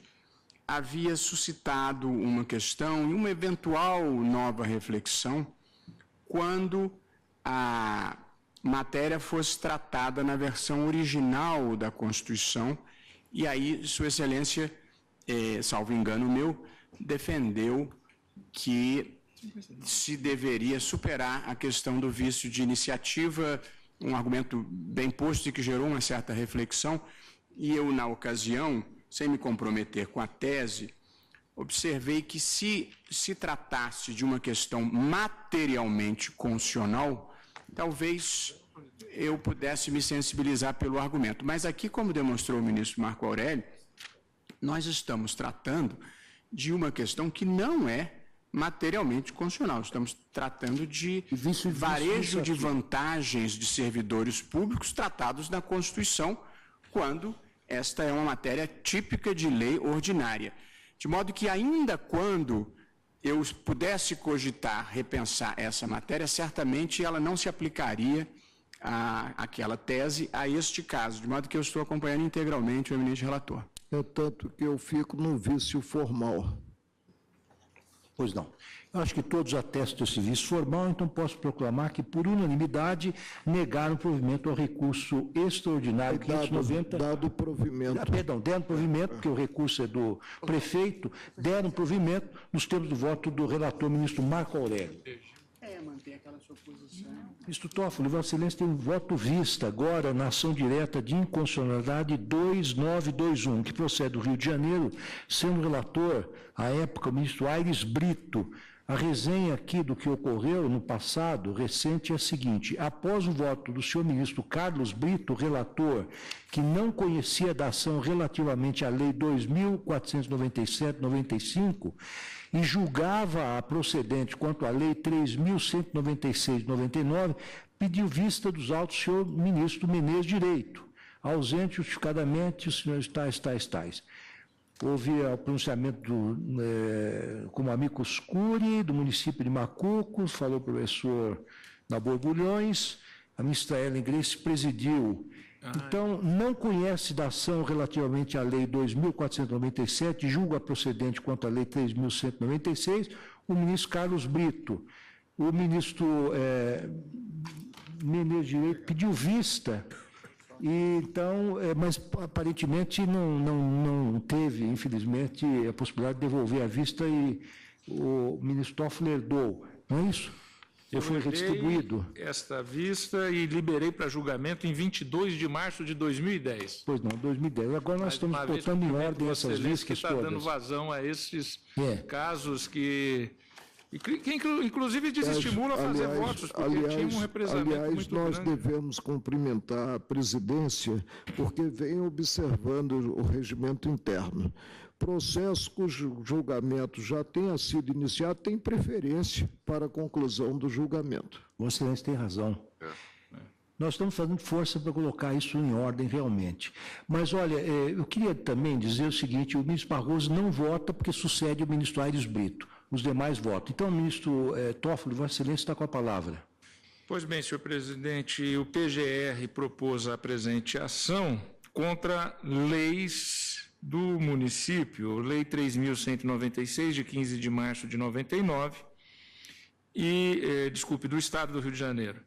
havia suscitado uma questão e uma eventual nova reflexão quando a matéria fosse tratada na versão original da Constituição, e aí Sua Excelência, salvo engano meu, defendeu que se deveria superar a questão do vício de iniciativa, um argumento bem posto e que gerou uma certa reflexão, e eu, na ocasião, sem me comprometer com a tese, observei que se tratasse de uma questão materialmente constitucional, talvez eu pudesse me sensibilizar pelo argumento. Mas aqui, como demonstrou o ministro Marco Aurélio, nós estamos tratando de uma questão que não é materialmente constitucional. Estamos tratando de varejo de vantagens de servidores públicos tratados na Constituição, quando esta é uma matéria típica de lei ordinária. De modo que, ainda quando eu pudesse cogitar, repensar essa matéria, certamente ela não se aplicaria àquela tese, a este caso, de modo que eu estou acompanhando integralmente o eminente relator. É tanto que eu fico no vício formal. Pois não. Eu acho que todos atestam esse vício formal, então posso proclamar que, por unanimidade, negaram provimento ao recurso extraordinário 590... Dado provimento. Deram provimento, porque o recurso é do prefeito, deram provimento nos termos do voto do relator ministro Marco Aurélio. Manter aquela sua posição. Ministro Toffoli, Vossa Excelência tem um voto vista agora na ação direta de inconstitucionalidade 2921, que procede do Rio de Janeiro, sendo relator, à época, o ministro Aires Brito. A resenha aqui do que ocorreu no passado recente é a seguinte: após o voto do senhor ministro Carlos Brito, relator, que não conhecia da ação relativamente à Lei 2.497/95 e julgava a procedente quanto à Lei 3.196/99, pediu vista dos autos do senhor ministro Menezes Direito, ausente justificadamente os senhores tais. Houve o pronunciamento como amicus curiae do município de Macuco, falou o professor Nabor Bulhões, a ministra Ellen Grace presidiu. Então, não conhece da ação relativamente à Lei 2.497, julga procedente quanto à Lei 3.196, o ministro Carlos Brito. O ministro Menezes Direito pediu vista. Então, mas aparentemente não teve, infelizmente, a possibilidade de devolver a vista e o ministro Toffoli herdou, não é isso? Ele foi redistribuído. Esta vista e liberei para julgamento em 22 de março de 2010. Pois não, 2010. Agora nós estamos botando em ordem essas vistas todas. Está dando vazão a esses casos que inclusive desestimula a fazer votos, porque tinha um represamento muito nós grande. Devemos cumprimentar a presidência, porque vem observando o regimento interno. Processo cujo julgamento já tenha sido iniciado tem preferência para a conclusão do julgamento. Vossa Excelência tem razão. Nós estamos fazendo força para colocar isso em ordem realmente. Mas, olha, eu queria também dizer o seguinte: o ministro Barroso não vota porque sucede o ministro Aires Brito. Os demais votam. Então, ministro Toffoli, Vossa Excelência está com a palavra. Pois bem, senhor presidente, o PGR propôs a presente ação contra leis do município, Lei 3.196, de 15 de março de 99, do Estado do Rio de Janeiro,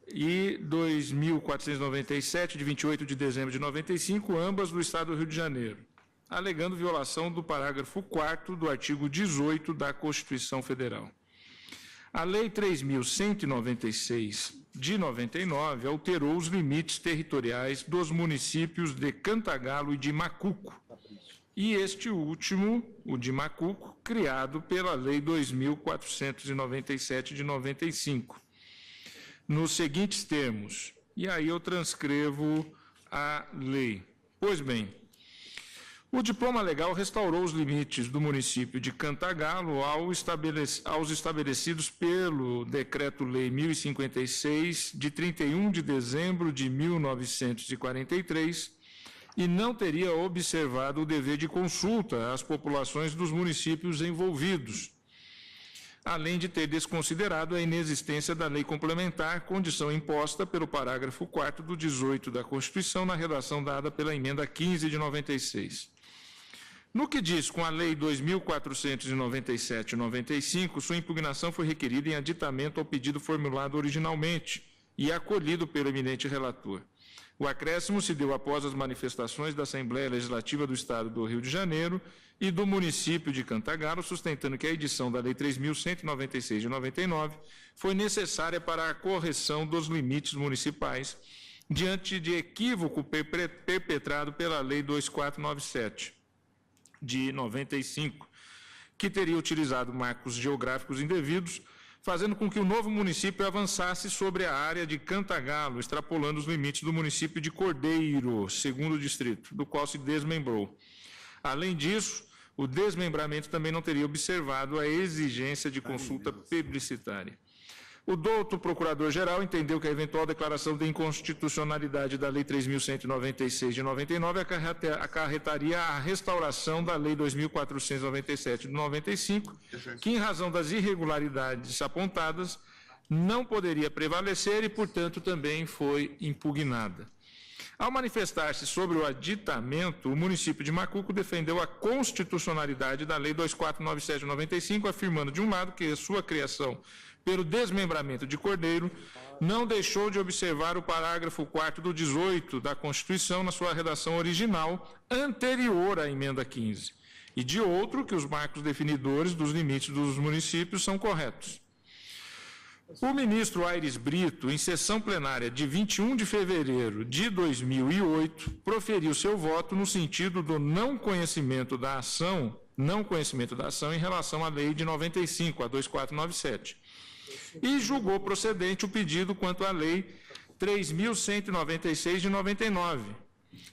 e 2.497, de 28 de dezembro de 95, ambas do Estado do Rio de Janeiro, alegando violação do parágrafo 4º do artigo 18 da Constituição Federal. A Lei 3.196, de 99, alterou os limites territoriais dos municípios de Cantagalo e de Macuco. E este último, o de Macuco, criado pela Lei 2.497, de 95. Nos seguintes termos, e aí eu transcrevo a lei. Pois bem, o diploma legal restaurou os limites do município de Cantagalo aos estabelecidos pelo Decreto-Lei 1056, de 31 de dezembro de 1943, e não teria observado o dever de consulta às populações dos municípios envolvidos, além de ter desconsiderado a inexistência da lei complementar, condição imposta pelo parágrafo 4º do 18 da Constituição, na redação dada pela emenda 15 de 96. No que diz com a Lei 2.497/95, sua impugnação foi requerida em aditamento ao pedido formulado originalmente e acolhido pelo eminente relator. O acréscimo se deu após as manifestações da Assembleia Legislativa do Estado do Rio de Janeiro e do município de Cantagalo, sustentando que a edição da Lei 3.196 de 99 foi necessária para a correção dos limites municipais, diante de equívoco perpetrado pela Lei 2497 de 95, que teria utilizado marcos geográficos indevidos, fazendo com que o novo município avançasse sobre a área de Cantagalo, extrapolando os limites do município de Cordeiro, segundo distrito, do qual se desmembrou. Além disso, o desmembramento também não teria observado a exigência de consulta plebiscitária. O douto Procurador-Geral entendeu que a eventual declaração de inconstitucionalidade da Lei 3.196 de 99 acarretaria a restauração da Lei 2.497 de 95, que, em razão das irregularidades apontadas, não poderia prevalecer e, portanto, também foi impugnada. Ao manifestar-se sobre o aditamento, o município de Macuco defendeu a constitucionalidade da Lei 2497 de 95, afirmando, de um lado, que a sua criação pelo desmembramento de Cordeiro não deixou de observar o parágrafo 4º do 18 da Constituição na sua redação original, anterior à emenda 15, e de outro, que os marcos definidores dos limites dos municípios são corretos. O ministro Aires Brito, em sessão plenária de 21 de fevereiro de 2008, proferiu seu voto no sentido do não conhecimento da ação em relação à lei de 95, a 2497, e julgou procedente o pedido quanto à lei 3.196 de 99.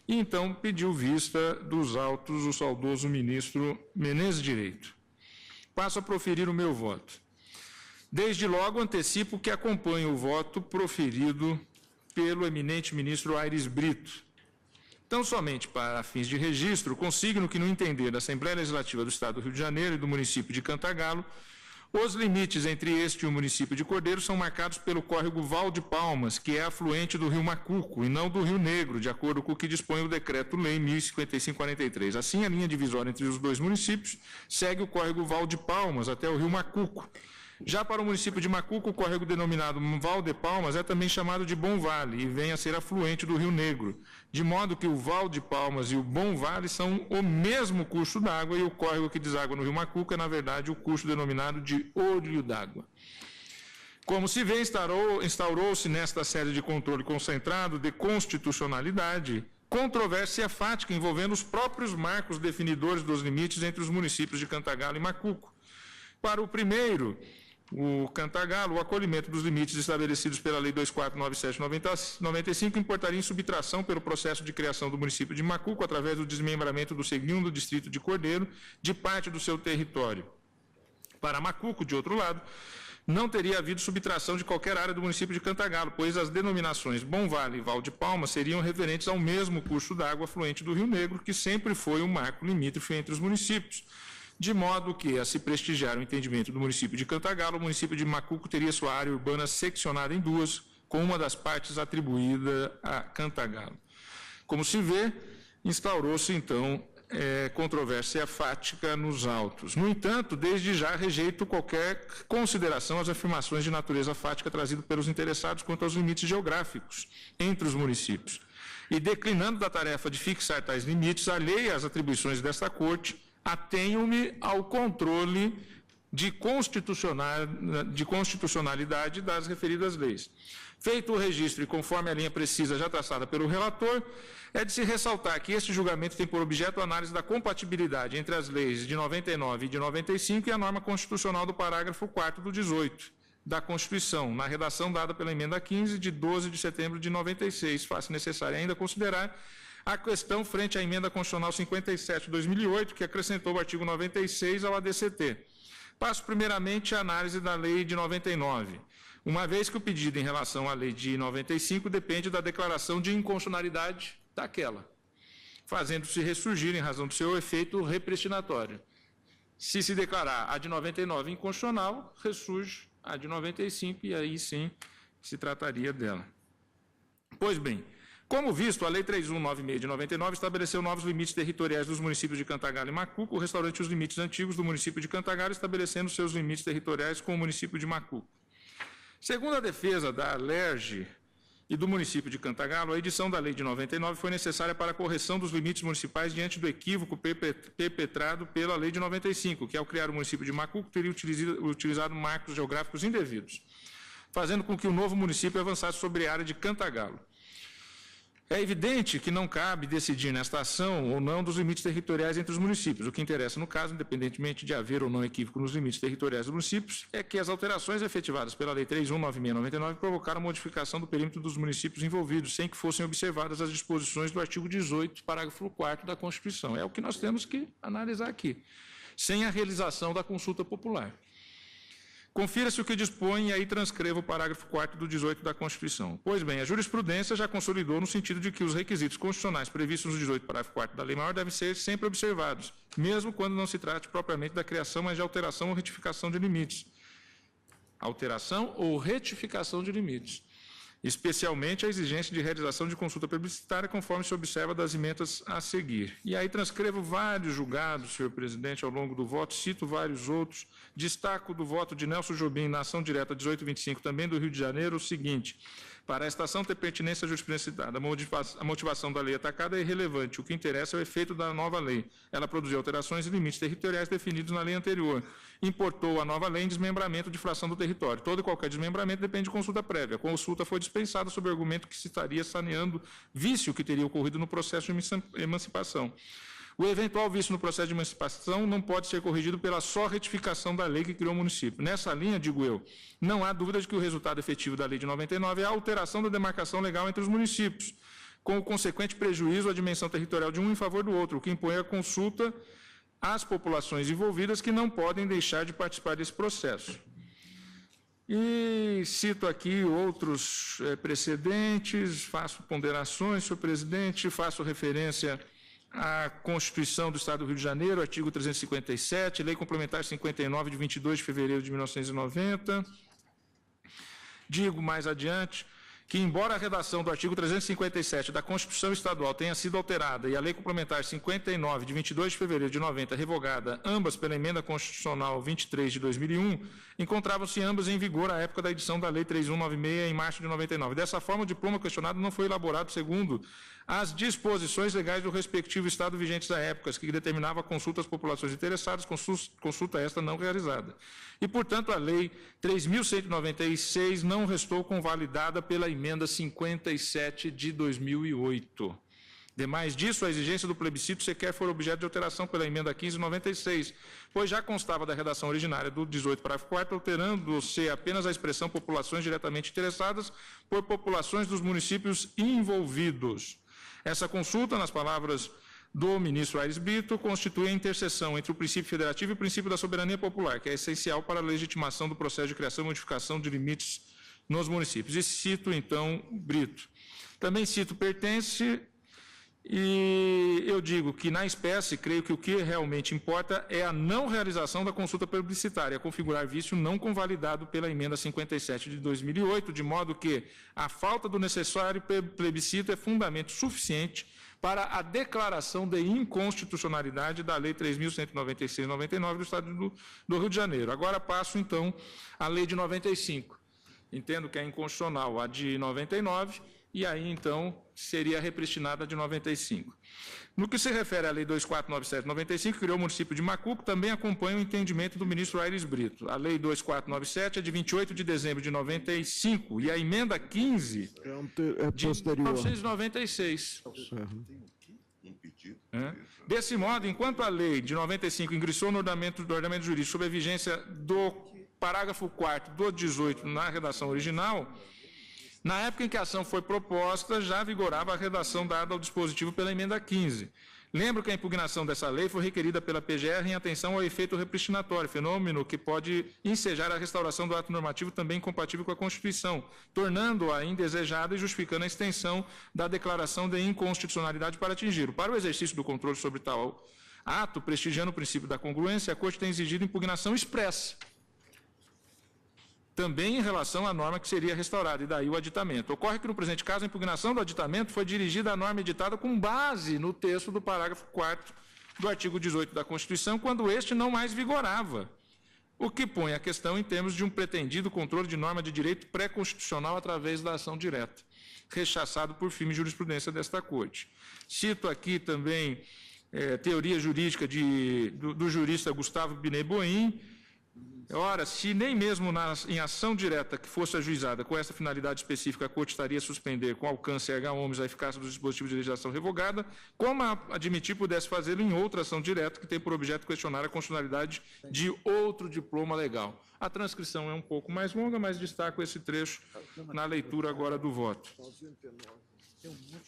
E então pediu vista dos autos o saudoso ministro Menezes Direito. Passo a proferir o meu voto. Desde logo antecipo que acompanho o voto proferido pelo eminente ministro Aires Brito. Tão somente para fins de registro, consigno que, no entender da Assembleia Legislativa do Estado do Rio de Janeiro e do município de Cantagalo, os limites entre este e o município de Cordeiro são marcados pelo córrego Val de Palmas, que é afluente do rio Macuco, e não do Rio Negro, de acordo com o que dispõe o Decreto-Lei 1055/43. Assim, a linha divisória entre os dois municípios segue o córrego Val de Palmas até o rio Macuco. Já para o município de Macuco, o córrego denominado Val de Palmas é também chamado de Bom Vale e vem a ser afluente do Rio Negro, de modo que o Val de Palmas e o Bom Vale são o mesmo curso d'água e o córrego que deságua no Rio Macuco é, na verdade, o curso denominado de Olho d'Água. Como se vê, instaurou-se nesta série de controle concentrado de constitucionalidade controvérsia fática envolvendo os próprios marcos definidores dos limites entre os municípios de Cantagalo e Macuco. Para o primeiro, o Cantagalo, o acolhimento dos limites estabelecidos pela Lei 2497/95 importaria em subtração pelo processo de criação do município de Macuco, através do desmembramento do segundo distrito de Cordeiro, de parte do seu território. Para Macuco, de outro lado, não teria havido subtração de qualquer área do município de Cantagalo, pois as denominações Bom Vale e Val de Palmas seriam referentes ao mesmo curso d'água afluente do Rio Negro, que sempre foi um marco limítrofe entre os municípios. De modo que, a se prestigiar o entendimento do município de Cantagalo, o município de Macuco teria sua área urbana seccionada em duas, com uma das partes atribuída a Cantagalo. Como se vê, instaurou-se, então, controvérsia fática nos autos. No entanto, desde já rejeito qualquer consideração às afirmações de natureza fática trazidas pelos interessados quanto aos limites geográficos entre os municípios. E declinando da tarefa de fixar tais limites, alheia às atribuições desta Corte, atenho-me ao controle de constitucionalidade das referidas leis. Feito o registro e conforme a linha precisa já traçada pelo relator, é de se ressaltar que este julgamento tem por objeto a análise da compatibilidade entre as leis de 99 e de 95 e a norma constitucional do parágrafo 4º do 18 da Constituição, na redação dada pela emenda 15 de 12 de setembro de 96. Faz-se necessário ainda considerar a questão frente à emenda constitucional 57 de 2008, que acrescentou o artigo 96 ao ADCT. Passo primeiramente à análise da lei de 99, uma vez que o pedido em relação à lei de 95 depende da declaração de inconstitucionalidade daquela, fazendo-se ressurgir em razão do seu efeito repristinatório. Se declarar a de 99 inconstitucional, ressurge a de 95 e aí sim se trataria dela. Pois bem, como visto, a Lei 3.196 de 99 estabeleceu novos limites territoriais dos municípios de Cantagalo e Macuco, restaurante os limites antigos do município de Cantagalo, estabelecendo seus limites territoriais com o município de Macuco. Segundo a defesa da Alerj e do município de Cantagalo, a edição da Lei de 99 foi necessária para a correção dos limites municipais diante do equívoco perpetrado pela Lei de 95, que ao criar o município de Macuco teria utilizado marcos geográficos indevidos, fazendo com que o novo município avançasse sobre a área de Cantagalo. É evidente que não cabe decidir nesta ação ou não dos limites territoriais entre os municípios. O que interessa no caso, independentemente de haver ou não equívoco nos limites territoriais dos municípios, é que as alterações efetivadas pela Lei 3.196/99 provocaram modificação do perímetro dos municípios envolvidos, sem que fossem observadas as disposições do artigo 18, parágrafo 4º da Constituição. É o que nós temos que analisar aqui, sem a realização da consulta popular. Confira-se o que dispõe e aí transcreva o parágrafo 4º do 18 da Constituição. Pois bem, a jurisprudência já consolidou no sentido de que os requisitos constitucionais previstos no 18, parágrafo 4º da Lei Maior devem ser sempre observados, mesmo quando não se trate propriamente da criação, mas de alteração ou retificação de limites. Alteração ou retificação de limites. Especialmente a exigência de realização de consulta plebiscitária, conforme se observa das emendas a seguir. E aí transcrevo vários julgados, senhor presidente, ao longo do voto, cito vários outros. Destaco do voto de Nelson Jobim na ação direta 1825, também do Rio de Janeiro, o seguinte: para esta ação ter pertinência à jurisprudência citada, a motivação da lei atacada é irrelevante. O que interessa é o efeito da nova lei. Ela produziu alterações e limites territoriais definidos na lei anterior. Importou a nova lei em desmembramento de fração do território. Todo e qualquer desmembramento depende de consulta prévia. A consulta foi dispensada sob o argumento que se estaria saneando vício que teria ocorrido no processo de emancipação. O eventual vício no processo de emancipação não pode ser corrigido pela só retificação da lei que criou o município. Nessa linha, digo eu, não há dúvida de que o resultado efetivo da lei de 99 é a alteração da demarcação legal entre os municípios, com o consequente prejuízo à dimensão territorial de um em favor do outro, o que impõe a consulta às populações envolvidas que não podem deixar de participar desse processo. E cito aqui outros precedentes, faço ponderações, senhor presidente, faço referência à Constituição do Estado do Rio de Janeiro, artigo 357, Lei Complementar 59, de 22 de fevereiro de 1990. Digo mais adiante que, embora a redação do artigo 357 da Constituição Estadual tenha sido alterada e a Lei Complementar 59, de 22 de fevereiro de 90, revogada, ambas pela Emenda Constitucional 23 de 2001, encontravam-se ambas em vigor à época da edição da Lei 3.196, em março de 99. Dessa forma, o diploma questionado não foi elaborado segundo as disposições legais do respectivo Estado vigentes à época, que determinava a consulta às populações interessadas, consulta esta não realizada. E, portanto, a Lei 3.196 não restou convalidada pela Emenda 57 de 2008. Demais disso, a exigência do plebiscito sequer for objeto de alteração pela Emenda 1596, pois já constava da redação originária do 18, parágrafo 4º, alterando-se apenas a expressão populações diretamente interessadas por populações dos municípios envolvidos. Essa consulta, nas palavras do ministro Aires Brito, constitui a interseção entre o princípio federativo e o princípio da soberania popular, que é essencial para a legitimação do processo de criação e modificação de limites nos municípios. E cito, então, Brito. Também cito Pertence, e eu digo que, na espécie, creio que o que realmente importa é a não realização da consulta plebiscitária, configurar vício não convalidado pela Emenda 57 de 2008, de modo que a falta do necessário plebiscito é fundamento suficiente para a declaração de inconstitucionalidade da Lei 3.196/99 do Estado do Rio de Janeiro. Agora passo, então, à Lei de 95. Entendo que é inconstitucional a de 99, e aí, então, seria repristinada de 95. No que se refere à Lei 2497/95, que criou o município de Macuco, também acompanha o entendimento do ministro Aires Brito. A Lei 2497 é de 28 de dezembro de 95 e a emenda 15 de 1996. Desse modo, enquanto a lei de 95 ingressou no ordenamento jurídico sob a vigência do parágrafo 4º do 18 na redação original, na época em que a ação foi proposta, já vigorava a redação dada ao dispositivo pela emenda 15. Lembro que a impugnação dessa lei foi requerida pela PGR em atenção ao efeito repristinatório, fenômeno que pode ensejar a restauração do ato normativo também incompatível com a Constituição, tornando-a indesejada e justificando a extensão da declaração de inconstitucionalidade para atingir. Para o exercício do controle sobre tal ato, prestigiando o princípio da congruência, a Corte tem exigido impugnação expressa, também em relação à norma que seria restaurada, e daí o aditamento. Ocorre que, no presente caso, a impugnação do aditamento foi dirigida à norma editada com base no texto do parágrafo 4º do artigo 18 da Constituição, quando este não mais vigorava, o que põe a questão em termos de um pretendido controle de norma de direito pré-constitucional através da ação direta, rechaçado por firme jurisprudência desta Corte. Cito aqui também teoria jurídica do jurista Gustavo Bineboim. Ora, se nem mesmo em ação direta que fosse ajuizada com essa finalidade específica, a Corte estaria a suspender com alcance erga omnes a eficácia dos dispositivos de legislação revogada, como admitir pudesse fazê-lo em outra ação direta que tem por objeto questionar a constitucionalidade de outro diploma legal. A transcrição é um pouco mais longa, mas destaco esse trecho na leitura agora do voto.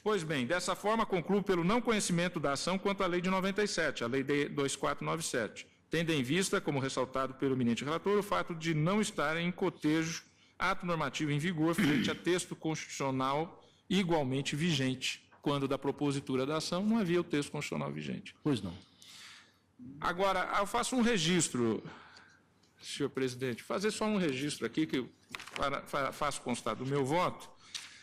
Pois bem, dessa forma concluo pelo não conhecimento da ação quanto à Lei de 97, a Lei 2497. Tendo em vista, como ressaltado pelo eminente relator, o fato de não estar em cotejo ato normativo em vigor frente a texto constitucional igualmente vigente, quando da propositura da ação não havia o texto constitucional vigente. Pois não. Agora, eu faço um registro, senhor presidente, fazer só um registro aqui, que faço constar do meu voto,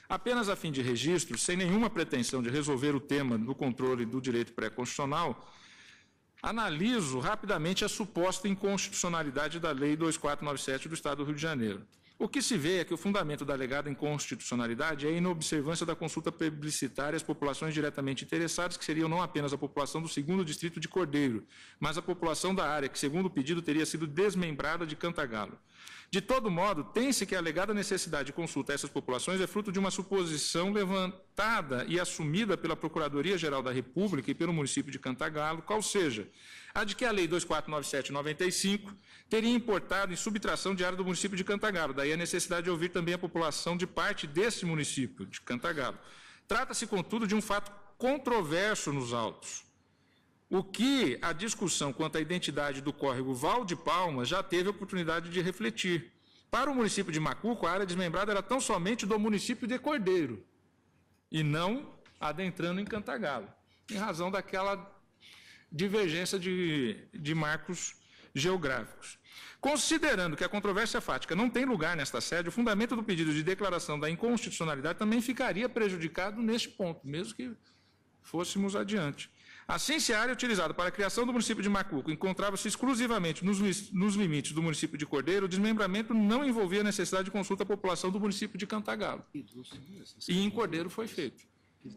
apenas a fim de registro, sem nenhuma pretensão de resolver o tema do controle do direito pré-constitucional. Analiso rapidamente a suposta inconstitucionalidade da Lei 2497 do Estado do Rio de Janeiro. O que se vê é que o fundamento da alegada inconstitucionalidade é a inobservância da consulta plebiscitária às populações diretamente interessadas, que seriam não apenas a população do 2º distrito de Cordeiro, mas a população da área, que, segundo o pedido, teria sido desmembrada de Cantagalo. De todo modo, tem-se que a alegada necessidade de consulta a essas populações é fruto de uma suposição levantada e assumida pela Procuradoria-Geral da República e pelo município de Cantagalo, qual seja, a de que a Lei 2497/95 teria importado em subtração de área do município de Cantagalo, daí a necessidade de ouvir também a população de parte desse município de Cantagalo. Trata-se, contudo, de um fato controverso nos autos, o que a discussão quanto à identidade do córrego Val de Palmas já teve a oportunidade de refletir. Para o município de Macuco, a área desmembrada era tão somente do município de Cordeiro, e não adentrando em Cantagalo, em razão daquela divergência de marcos geográficos. Considerando que a controvérsia fática não tem lugar nesta sede, o fundamento do pedido de declaração da inconstitucionalidade também ficaria prejudicado neste ponto, mesmo que fôssemos adiante. Assim, se a área utilizada para a criação do município de Macuco encontrava-se exclusivamente nos limites do município de Cordeiro, o desmembramento não envolvia a necessidade de consulta à população do município de Cantagalo. E em Cordeiro foi feito.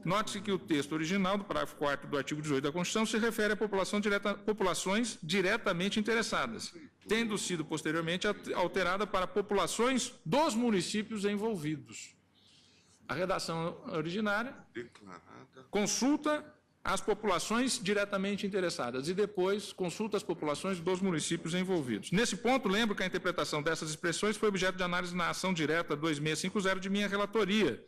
Note-se que o texto original do parágrafo 4º do artigo 18 da Constituição se refere a populações diretamente interessadas, tendo sido posteriormente alterada para populações dos municípios envolvidos. A redação originária consulta as populações diretamente interessadas e depois consulta as populações dos municípios envolvidos. Nesse ponto, lembro que a interpretação dessas expressões foi objeto de análise na ação direta 2650 de minha relatoria,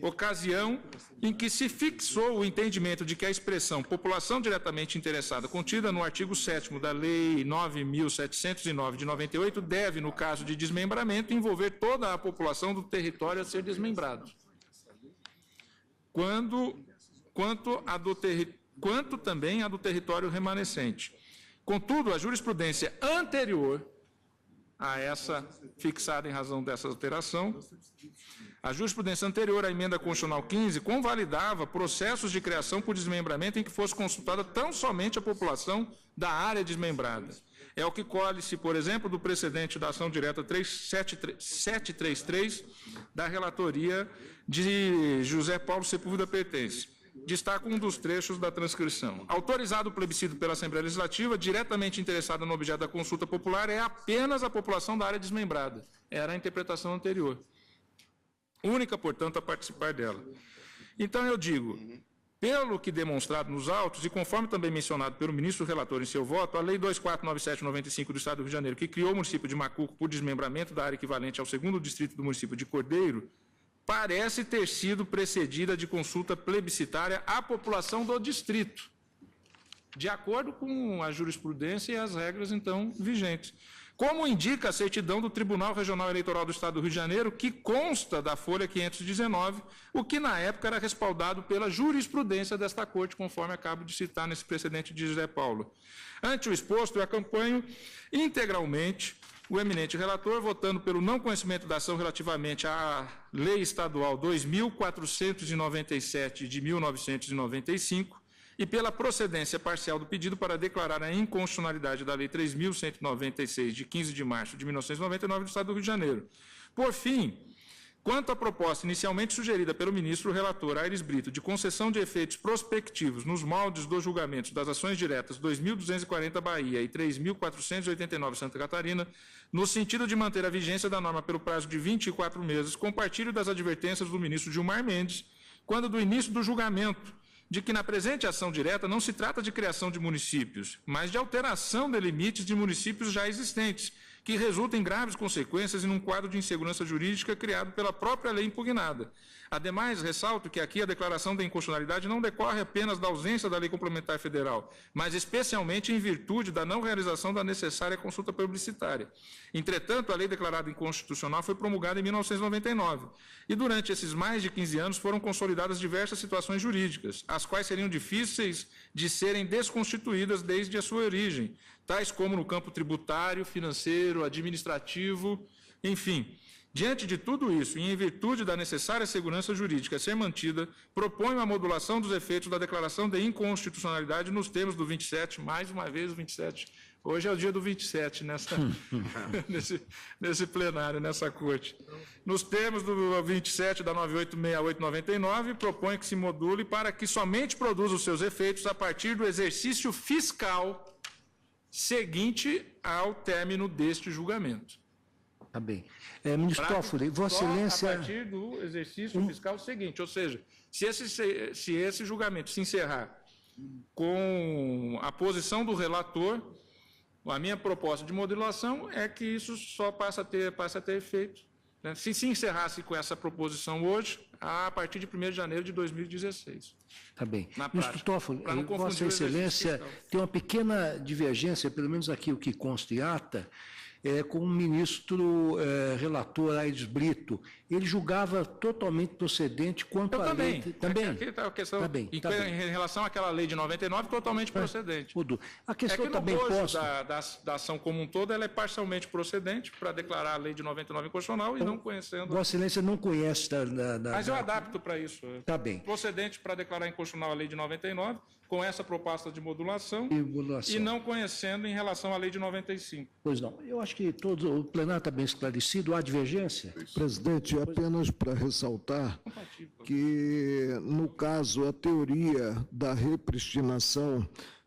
ocasião em que se fixou o entendimento de que a expressão população diretamente interessada contida no artigo 7º da Lei 9.709 de 98 deve, no caso de desmembramento, envolver toda a população do território a ser desmembrado. Quanto também a do território remanescente. Contudo, a jurisprudência anterior a essa, fixada em razão dessa alteração, a jurisprudência anterior à emenda constitucional 15 convalidava processos de criação por desmembramento em que fosse consultada tão somente a população da área desmembrada. É o que colhe-se, por exemplo, do precedente da ação direta 733 da relatoria de José Paulo Sepúlveda Pertence. Destaco um dos trechos da transcrição. Autorizado o plebiscito pela Assembleia Legislativa, diretamente interessada no objeto da consulta popular é apenas a população da área desmembrada. Era a interpretação anterior. Única, portanto, a participar dela. Então, eu digo, pelo que demonstrado nos autos, e conforme também mencionado pelo ministro relator em seu voto, a Lei 2497/95 do Estado do Rio de Janeiro, que criou o município de Macuco por desmembramento da área equivalente ao 2º distrito do município de Cordeiro, parece ter sido precedida de consulta plebiscitária à população do distrito, de acordo com a jurisprudência e as regras, então, vigentes. Como indica a certidão do Tribunal Regional Eleitoral do Estado do Rio de Janeiro, que consta da folha 519, o que na época era respaldado pela jurisprudência desta Corte, conforme acabo de citar nesse precedente de José Paulo. Ante o exposto, eu acompanho integralmente o eminente relator, votando pelo não conhecimento da ação relativamente à Lei Estadual 2.497 de 1995 e pela procedência parcial do pedido para declarar a inconstitucionalidade da Lei 3.196 de 15 de março de 1999 do Estado do Rio de Janeiro. Por fim, quanto à proposta inicialmente sugerida pelo ministro relator Aires Brito de concessão de efeitos prospectivos nos moldes dos julgamentos das ações diretas 2.240 Bahia e 3.489 Santa Catarina, no sentido de manter a vigência da norma pelo prazo de 24 meses, compartilho das advertências do ministro Gilmar Mendes, quando do início do julgamento, de que na presente ação direta não se trata de criação de municípios, mas de alteração de limites de municípios já existentes, que resulta em graves consequências e num quadro de insegurança jurídica criado pela própria lei impugnada. Ademais, ressalto que aqui a declaração da inconstitucionalidade não decorre apenas da ausência da lei complementar federal, mas especialmente em virtude da não realização da necessária consulta publicitária. Entretanto, a lei declarada inconstitucional foi promulgada em 1999, e durante esses mais de 15 anos foram consolidadas diversas situações jurídicas, as quais seriam difíceis de serem desconstituídas desde a sua origem, tais como no campo tributário, financeiro, administrativo, enfim. Diante de tudo isso, e em virtude da necessária segurança jurídica a ser mantida, proponho a modulação dos efeitos da declaração de inconstitucionalidade nos termos do 27, mais uma vez o 27. Hoje é o dia do 27 nesse plenário, nessa corte. Nos termos do 27 da 9868/99, proponho que se module para que somente produza os seus efeitos a partir do exercício fiscal seguinte ao término deste julgamento. Tá bem. Ministro Toffoli, Vossa Excelência... A partir do exercício fiscal seguinte, ou seja, se esse julgamento se encerrar com a posição do relator, a minha proposta de modulação é que isso só passe a ter efeito, né? Se encerrasse com essa proposição hoje, a partir de 1º de janeiro de 2016. Tá bem. Na Ministro Toffoli, Vossa Excelência tem uma pequena divergência, pelo menos aqui o que consta em ata, com o ministro relator Aires Brito. Ele julgava totalmente procedente quanto à lei... Também. Aqui está a questão, tá bem. Em relação àquela lei de 99, totalmente procedente. A questão que também posta... da ação como um todo, ela é parcialmente procedente para declarar a lei de 99 inconstitucional e não conhecendo... Vossa Excelência não conhece... Mas eu adapto para isso. Tá bem. Procedente para declarar inconstitucional a lei de 99, com essa proposta de modulação, e não conhecendo em relação à lei de 95. Pois não. Eu acho que o plenário está bem esclarecido. Há divergência? Presidente, apenas para ressaltar que, no caso, a teoria da repristinação,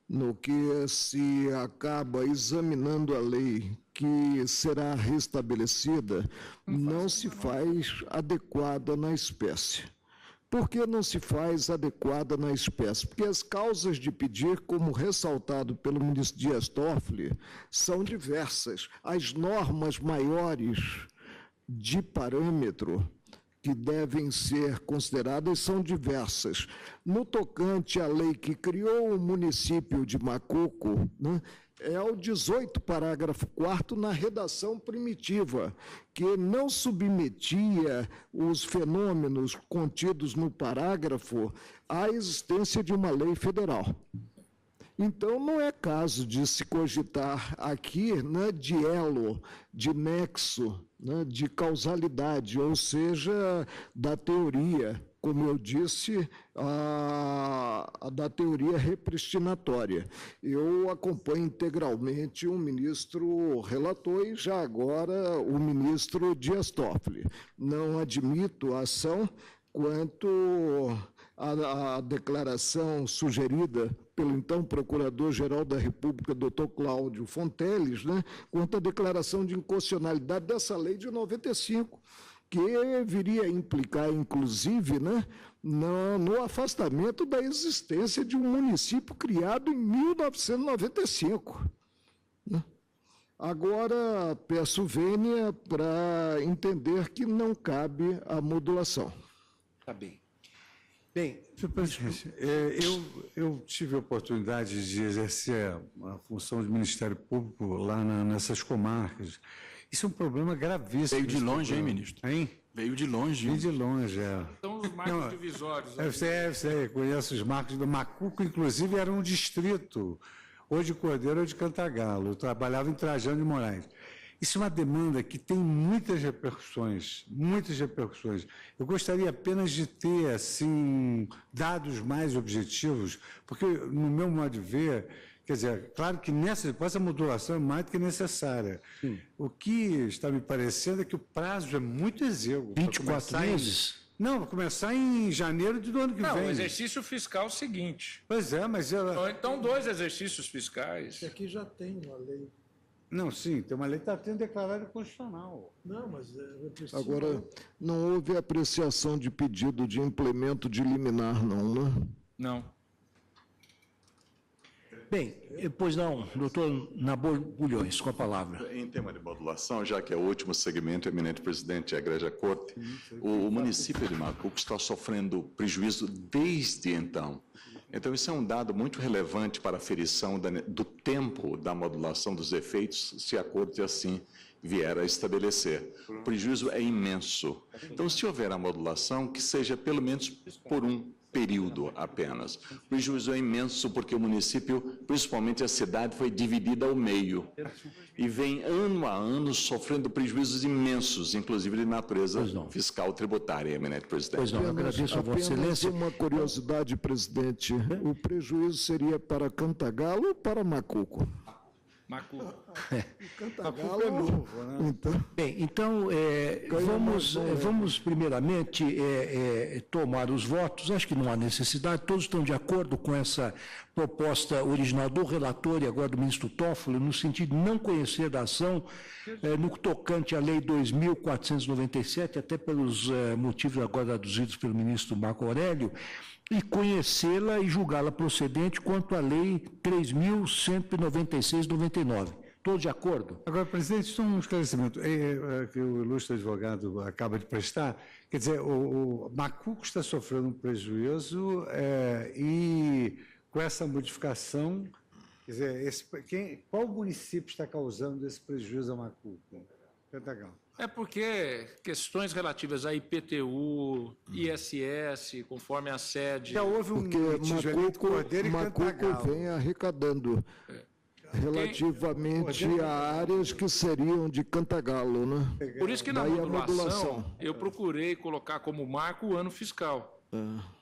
no que se acaba examinando a lei que será restabelecida, não se faz adequada na espécie. Por que não se faz adequada na espécie? Porque as causas de pedir, como ressaltado pelo ministro Dias Toffoli, são diversas. As normas maiores de parâmetro que devem ser consideradas são diversas. No tocante à lei que criou o município de Macuco, né, é o 18, parágrafo 4º, na redação primitiva, que não submetia os fenômenos contidos no parágrafo à existência de uma lei federal. Então, não é caso de se cogitar aqui, né, de elo, de nexo, né, de causalidade, ou seja, da teoria como eu disse, a da teoria repristinatória. Eu acompanho integralmente o ministro relator e já agora o ministro Dias Toffoli. Não admito a ação quanto à declaração sugerida pelo então Procurador-Geral da República, doutor Cláudio Fonteles, né, quanto à declaração de inconstitucionalidade dessa lei de 95, que viria a implicar, inclusive, né, no afastamento da existência de um município criado em 1995. Né? Agora, peço vênia para entender que não cabe a modulação. Tá bem. Bem, senhor presidente, eu tive a oportunidade de exercer a função de Ministério Público lá nessas comarcas. Isso é um problema gravíssimo. Veio de longe, hein, ministro? Hein? Veio de longe. Veio de longe, é. São os marcos divisórios. Eu sei, conheço os marcos do Macuco, inclusive era um distrito, ou de Cordeiro ou de Cantagalo. Eu trabalhava em Trajano de Moraes. Isso é uma demanda que tem muitas repercussões, muitas repercussões. Eu gostaria apenas de ter, assim, dados mais objetivos, porque, no meu modo de ver, quer dizer, claro que essa modulação é mais do que necessária. Sim. O que está me parecendo é que o prazo é muito exíguo. 24 meses? Não, vai começar em janeiro do ano que vem. Não, o exercício fiscal seguinte. Pois é, mas... Então, 2 exercícios fiscais. Esse aqui já tem uma lei. Não, sim, tem uma lei que está sendo declarada constitucional. Não, mas... Agora, não houve apreciação de pedido de implemento de liminar, não, né? Não. Bem, pois não, doutor Nabor Bulhões, com a palavra. Em tema de modulação, já que é o último segmento, eminente presidente, a Igreja Corte, o município de Macuco está sofrendo prejuízo desde então. Então, isso é um dado muito relevante para a aferição do tempo da modulação dos efeitos, se a Corte assim vier a estabelecer. O prejuízo é imenso. Então, se houver a modulação, que seja pelo menos por um período apenas. O prejuízo é imenso porque o município, principalmente a cidade, foi dividida ao meio e vem ano a ano sofrendo prejuízos imensos, inclusive de natureza fiscal tributária, eminente presidente. Pois não, eu agradeço a Vossa Excelência. Uma curiosidade, presidente, o prejuízo seria para Cantagalo ou para Macuco? Macuco. Cantagalo é novo, né? Então, bem, então, vamos primeiramente tomar os votos. Acho que não há necessidade, todos estão de acordo com essa proposta original do relator e agora do ministro Toffoli, no sentido de não conhecer da ação no tocante à Lei 2.497, até pelos motivos agora aduzidos pelo ministro Marco Aurélio, e conhecê-la e julgá-la procedente quanto à Lei 3.196/99. Todos de acordo? Agora, presidente, só um esclarecimento que o ilustre advogado acaba de prestar. Quer dizer, o Macuco está sofrendo um prejuízo e com essa modificação, quer dizer, qual município está causando esse prejuízo a Macuco? Cantagalo. É porque questões relativas a IPTU, ISS, conforme a sede... Já houve um litígio Cordeiro e Macuco vem arrecadando relativamente a áreas que seriam de Cantagalo, né? Por isso que na modulação eu procurei colocar como marco o ano fiscal.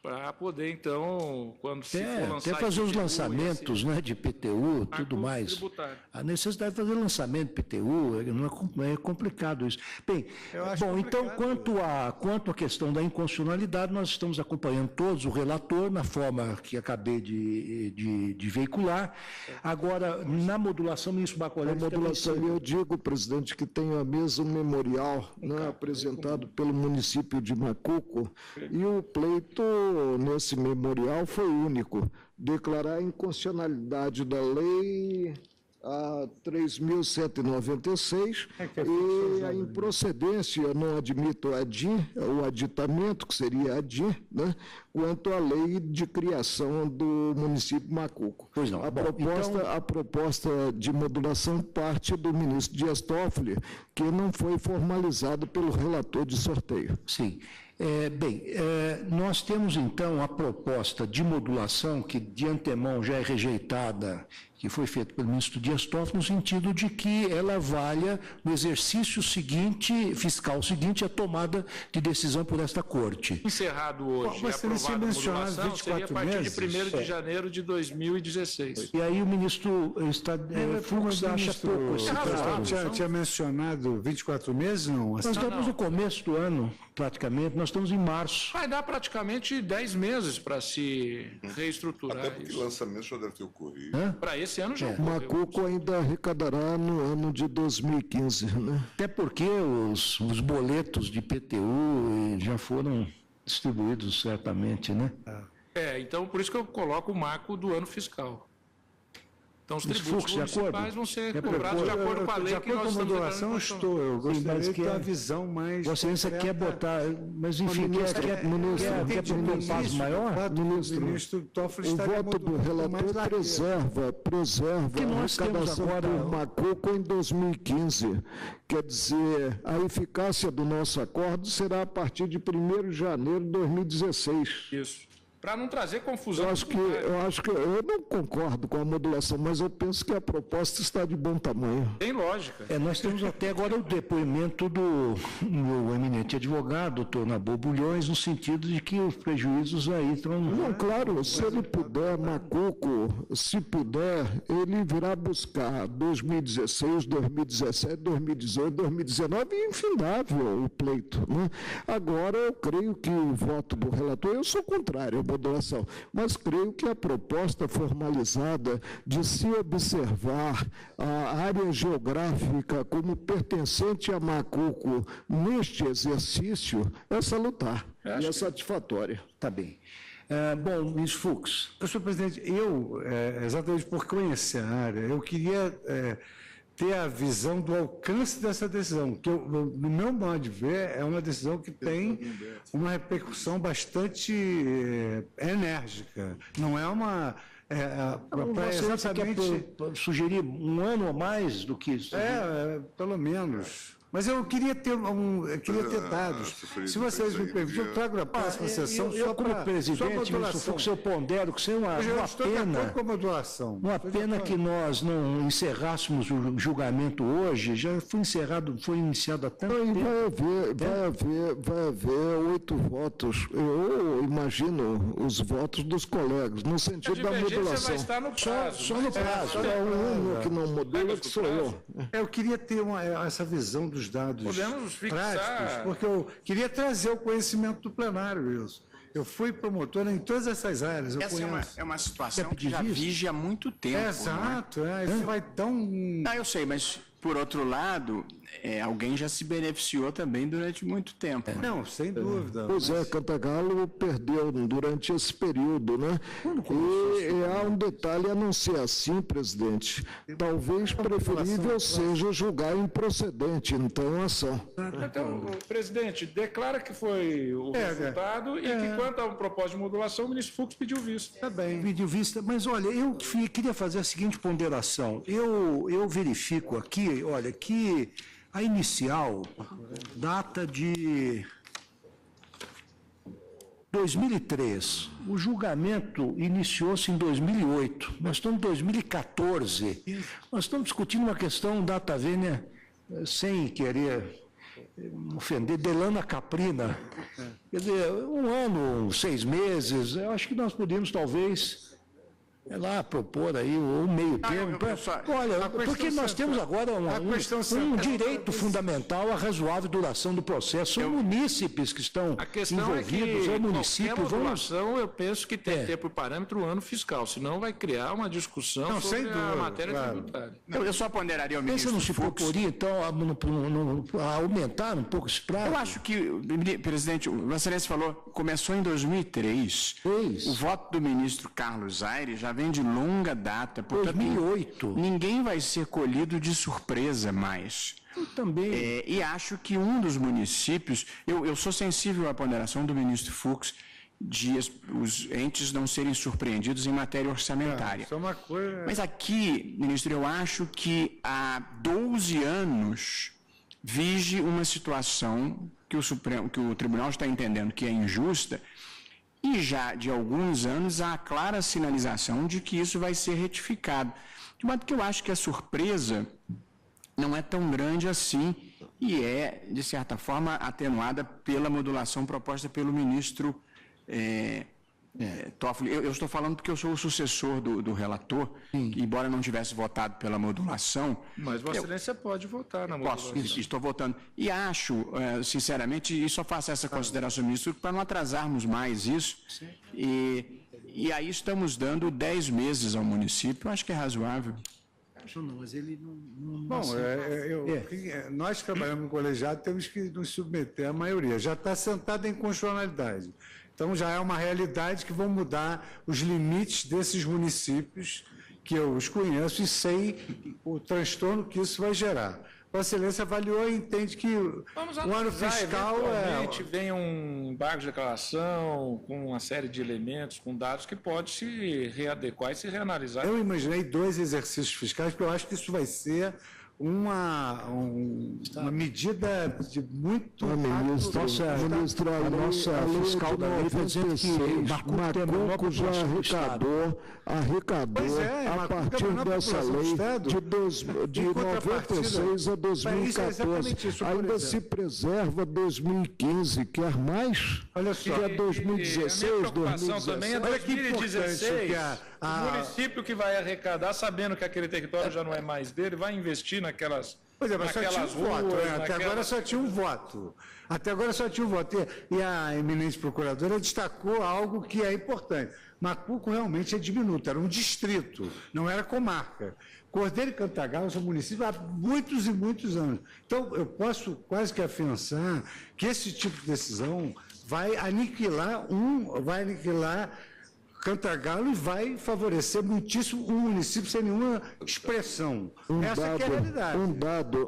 Para poder, então, quando se for lançar... Até fazer os lançamentos, né, de IPTU, tudo mais. Tributário. A necessidade de fazer lançamento de IPTU, é complicado isso. Bem, bom, então, quanto à questão da inconstitucionalidade, nós estamos acompanhando todos o relator, na forma que acabei de veicular. Agora, na modulação, ministro Marco Aurélio... Na modulação, eu digo, presidente, que tem a mesa memorial, né, apresentado pelo município de Macuco, e o pleito nesse memorial foi único, declarar a inconstitucionalidade da lei 3.196 e a improcedência, não admito o aditamento, que seria ADI, né, quanto à lei de criação do município de Macuco. Pois não. A proposta de modulação parte do ministro Dias Toffoli, que não foi formalizado pelo relator de sorteio. Sim. Nós temos, então, a proposta de modulação, que de antemão já é rejeitada que foi feito pelo ministro Dias Toffoli, no sentido de que ela valha no exercício seguinte, fiscal seguinte, a tomada de decisão por esta Corte. Encerrado hoje e aprovada a modulação, seria a partir de 1º de janeiro de 2016. E aí o ministro Fux acha pouco esse prazo. Tinha mencionado 24 meses, não? Nós estamos no começo do ano, praticamente, nós estamos em março. Vai dar praticamente 10 meses para se reestruturar. Até porque o lançamento já deve ter ocorrido. Para esse ano já O Macuco ainda arrecadará no ano de 2015, né? Até porque os boletos de IPTU já foram distribuídos certamente, né? Então por isso que eu coloco o marco do ano fiscal. Então os tributos municipais vão ser cobrados de acordo com a lei que nós estamos modulação eu gostaria de ter uma visão mais... Vossa Excelência quer botar... Mas, enfim, quer propor um passo maior? Ministro Toffoli o voto do relator preserva a arrecadação por Macuco em 2015. Quer dizer, a eficácia do nosso acordo será a partir de 1º de janeiro de 2016. Isso. Para não trazer confusão. Eu não concordo com a modulação, mas eu penso que a proposta está de bom tamanho. Tem lógica. Nós temos até agora o depoimento do meu eminente advogado, doutor Nabor Bulhões, no sentido de que os prejuízos aí estão... Não, claro, se ele puder, Macuco, se puder, ele virá buscar 2016, 2017, 2018, 2019, e infindável o pleito, né? Agora, eu creio que o voto do relator, eu sou contrário à modulação, mas creio que a proposta formalizada de se observar a área geográfica como pertencente a Macuco neste exercício é salutar e é satisfatória. Tá bem. Bom, ministro Fux. Senhor presidente, exatamente por conhecer a área, eu queria ter a visão do alcance dessa decisão, que, no meu modo de ver, é uma decisão que tem uma repercussão bastante enérgica. Não é uma... Você quer sugerir um ano ou mais do que isso? Pelo menos. Mas eu queria ter dados. Se vocês me permitem, eu trago na próxima sessão só como presidente, ministro Fux, eu pondero que seja uma pena. Uma pena que nós não encerrássemos o julgamento hoje, já foi iniciado há tanto tempo. Vai haver 8 votos. Eu imagino os votos dos colegas, no sentido da modulação. Vai estar no prazo, só no prazo. Só o único que não modula que sou eu. Eu queria ter essa visão dos dados práticos, porque eu queria trazer o conhecimento do plenário, isso. Eu fui promotor em todas essas áreas. Essa é uma situação que já vige há muito tempo. Exato, isso vai tão... Não, eu sei, mas, por outro lado, alguém já se beneficiou também durante muito tempo. Não, sem dúvida. Pois Cantagalo perdeu durante esse período, né? E há um detalhe a não ser assim, presidente. Talvez preferível seja julgar improcedente, então, a ação. Então, presidente, declara que foi o resultado e que, quanto a proposta de modulação, o ministro Fux pediu vista. Está bem. Pediu vista, mas, olha, eu queria fazer a seguinte ponderação. Eu verifico aqui, olha, que a inicial data de 2003. O julgamento iniciou-se em 2008. Nós estamos em 2014. Nós estamos discutindo uma questão data vênia, sem querer ofender, delana caprina. Quer dizer, 1 ano, 6 meses, eu acho que nós podemos, talvez... propor aí o meio termo. Olha, porque nós temos agora um direito fundamental à razoável duração do processo. São munícipes que estão envolvidos, é município. Modulação, eu penso que tem que ter por parâmetro o ano fiscal, senão vai criar uma discussão sobre a matéria tributária. Eu só ponderaria o ministro Você não se proporia, então, a aumentar um pouco esse prazo? Eu acho que, presidente, o Vossa Excelência falou, começou em 2003. O voto do ministro Carlos Aires já vem de longa data, portanto, 2008. Ninguém vai ser colhido de surpresa mais. Eu também. E acho que um dos municípios, eu sou sensível à ponderação do ministro Fux de os entes não serem surpreendidos em matéria orçamentária. Isso é uma coisa... Mas aqui, ministro, eu acho que há 12 anos vige uma situação que o Tribunal está entendendo que é injusta, E já de alguns anos há a clara sinalização de que isso vai ser retificado. De modo que eu acho que a surpresa não é tão grande assim e é, de certa forma, atenuada pela modulação proposta pelo ministro Toffoli. Eu estou falando porque eu sou o sucessor do relator, que, embora não tivesse votado pela modulação... Mas Vossa Excelência pode votar na modulação. Posso, estou votando. E acho, sinceramente, e só faço essa consideração, ministro, para não atrasarmos mais isso. E aí estamos dando 10 meses ao município, eu acho que é razoável. Não, mas ele não... Bom, nós que trabalhamos no colegiado temos que nos submeter à maioria. Já está sentada em constitucionalidade. Então, já é uma realidade que vão mudar os limites desses municípios, que eu os conheço e sei o transtorno que isso vai gerar. Vossa Excelência avaliou e entende que o ano fiscal eventualmente vem um embargo de declaração com uma série de elementos, com dados que pode se readequar e se reanalisar. Eu imaginei 2 exercícios fiscais, porque eu acho que isso vai ser uma medida de muito Ministro, a nossa fiscal da lei está dizendo que Macuco já arrecadou a partir dessa lei de 96 a 2014. Ainda se preserva 2015, quer mais? Olha só. Que é 2016, 2017. Também é 2016. O município que vai arrecadar, sabendo que aquele território já não é mais dele, vai investir naquelas... Pois é, mas só tinha um voto, até agora só tinha um voto. Até agora só tinha um voto. E a eminente procuradora destacou algo que é importante. Macuco realmente é diminuto, era um distrito, não era comarca. Cordeiro e Cantagalo são municípios há muitos e muitos anos. Então, eu posso quase que afiançar que esse tipo de decisão vai aniquilar Cantagalo e vai favorecer muitíssimo um município sem nenhuma expressão. Essa que é a realidade.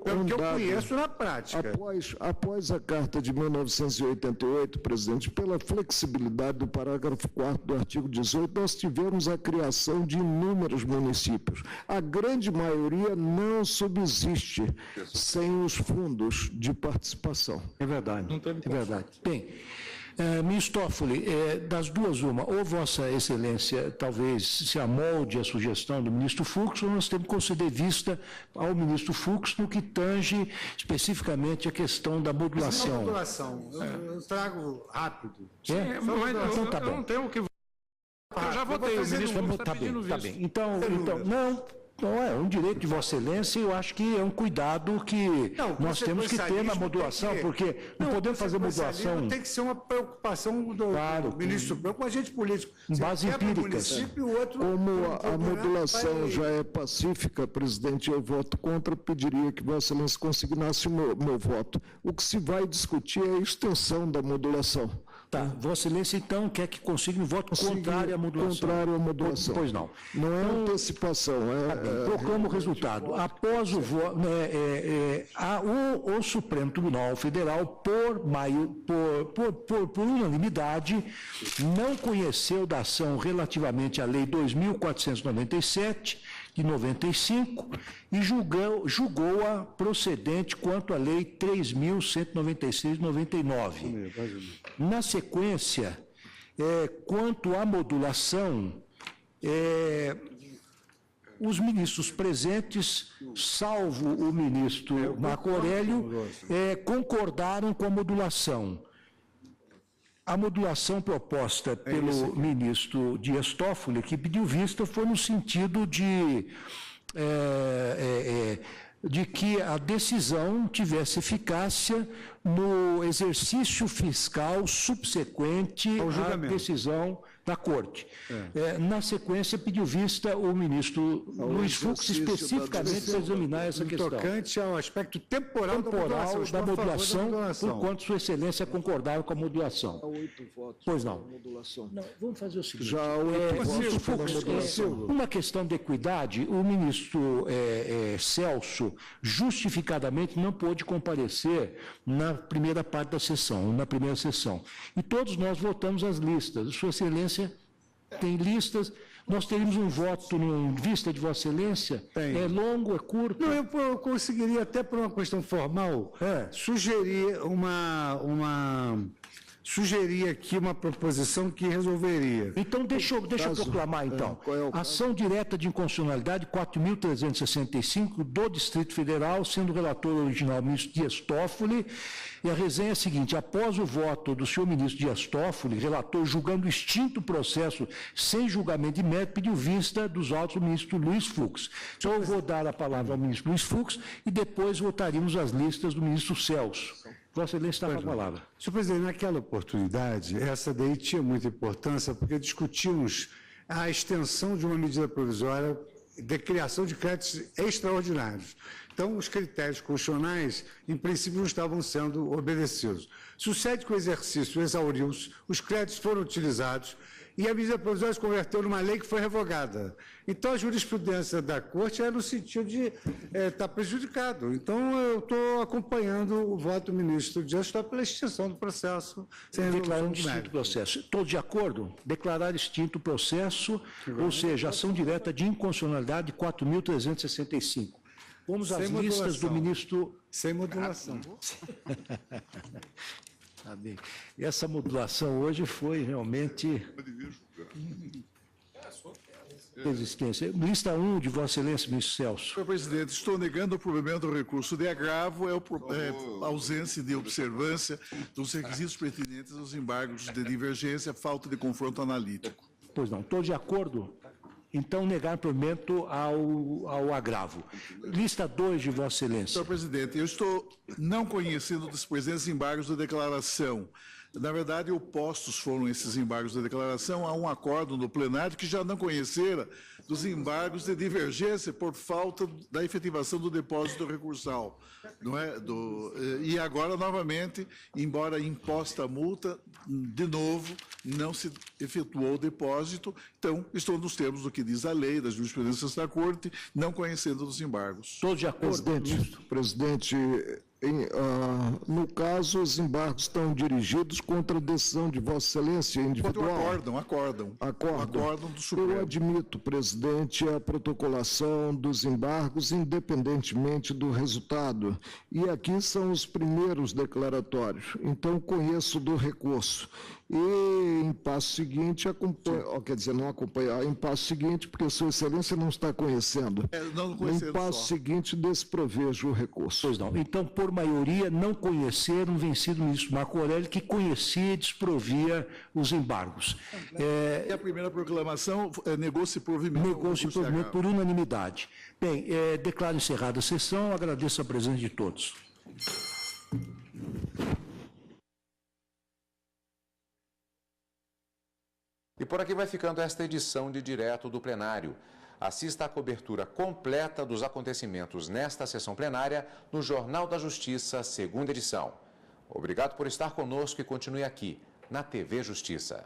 Pelo que eu conheço na prática. Após a Carta de 1988, presidente, pela flexibilidade do parágrafo 4º do artigo 18, nós tivemos a criação de inúmeros municípios. A grande maioria não subsiste sem os fundos de participação. É verdade. É verdade. Bem, ministro Toffoli, das duas uma, ou Vossa Excelência talvez se amolde a sugestão do ministro Fux, ou nós temos que conceder vista ao ministro Fux no que tange especificamente a questão da modulação. Não, modulação, eu trago rápido. Então tá bom. Eu não tenho que... Eu já votei, o ministro Fux está pedindo visto. Tá bem. Então, não, é um direito de Vossa Excelência e eu acho que é um cuidado que nós temos que ter na modulação, porque não podemos fazer modulação... Tem que ser uma preocupação do ministro com a gente político. Base empíricas. Como a modulação já é pacífica, presidente, eu voto contra, pediria que Vossa Excelência consignasse o meu voto. O que se vai discutir é a extensão da modulação. Tá, Vossa Excelência, então, quer que consiga um voto contrário à modulação? Contrário à modulação. Pois não. Não é antecipação, proclamo o resultado. Após o voto, o Supremo Tribunal Federal, por unanimidade, não conheceu da ação relativamente à Lei 2.497, de 95, e julgou-a procedente quanto à Lei 3.196, de 99. Na sequência, quanto à modulação, os ministros presentes, salvo o ministro Marco Aurélio, concordaram com a modulação. A modulação proposta pelo ministro Dias Toffoli, que pediu vista, foi no sentido de que a decisão tivesse eficácia no exercício fiscal subsequente à decisão da Corte. Na sequência, pediu vista o ministro Luiz Fux especificamente para examinar essa questão. Tocante ao aspecto temporal da modulação, por quanto Sua Excelência concordaram com a modulação. Pois não. Não, vamos fazer o seguinte. Ministro Fux, uma questão de equidade, o ministro Celso justificadamente não pôde comparecer na primeira parte da sessão, na primeira sessão. E todos nós votamos as listas. Sua Excelência tem listas. Nós teríamos um voto em vista de Vossa Excelência? É longo, é curto? Não, eu conseguiria, até por uma questão formal, sugerir sugeri aqui uma proposição que resolveria. Então, deixa eu proclamar, então. Ação direta de inconstitucionalidade 4.365 do Distrito Federal, sendo relator original o ministro Dias Toffoli. E a resenha é a seguinte: após o voto do senhor ministro Dias Toffoli, relator julgando o extinto processo sem julgamento de mérito, pediu vista dos autos do ministro Luiz Fux. Então, eu vou dar a palavra ao ministro Luiz Fux e depois votaríamos as listas do ministro Celso. Vossa Excelência está com a palavra. Senhor presidente, naquela oportunidade, essa daí tinha muita importância, porque discutimos a extensão de uma medida provisória de criação de créditos extraordinários. Então, os critérios constitucionais, em princípio, não estavam sendo obedecidos. Sucede que o exercício exauriu-se, os créditos foram utilizados e a medida provisória se converteu numa lei que foi revogada. Então, a jurisprudência da Corte é no sentido de estar prejudicado. Então, eu estou acompanhando o voto do ministro Dias Toffoli pela extinção do processo. Declarando extinto o processo. Todos de acordo? Declarar extinto o processo, ou seja, ação direta de inconstitucionalidade 4.365. Vamos às listas do ministro... Sem modulação. Tá bem. E essa modulação hoje foi realmente... Resistência. Lista 1 de Vossa Excelência, ministro Celso. Senhor presidente, estou negando o provimento do recurso de agravo, a ausência de observância dos requisitos pertinentes aos embargos de divergência, falta de confronto analítico. Pois não. Todos de acordo? Então, negar provimento ao agravo. Lista 2 de Vossa Excelência. Senhor presidente, eu estou não conhecendo dos presentes embargos da declaração. Na verdade, opostos foram esses embargos da declaração a um acórdão do plenário que já não conhecera dos embargos de divergência por falta da efetivação do depósito recursal. Não é? E agora, novamente, embora imposta a multa, de novo, não se efetuou o depósito. Então, estou nos termos do que diz a lei, das jurisprudências da Corte, não conhecendo dos embargos. Todos de acordo? Presidente, no caso, os embargos estão dirigidos contra a decisão de Vossa Excelência individual. Acórdão do Supremo. Eu admito, presidente, a protocolação dos embargos independentemente do resultado. E aqui são os primeiros declaratórios. Então, conheço do recurso. E, em passo seguinte, em passo seguinte, porque Sua Excelência não está conhecendo. Em passo seguinte, desprovejo o recurso. Pois não. Então, por maioria, não conheceram o vencido ministro Marco Aurélio, que conhecia e desprovia os embargos. E a primeira proclamação negou-se provimento. Negou-se provimento por unanimidade. Bem, declaro encerrada a sessão, agradeço a presença de todos. E por aqui vai ficando esta edição de Direto do Plenário. Assista à cobertura completa dos acontecimentos nesta sessão plenária no Jornal da Justiça, segunda edição. Obrigado por estar conosco e continue aqui, na TV Justiça.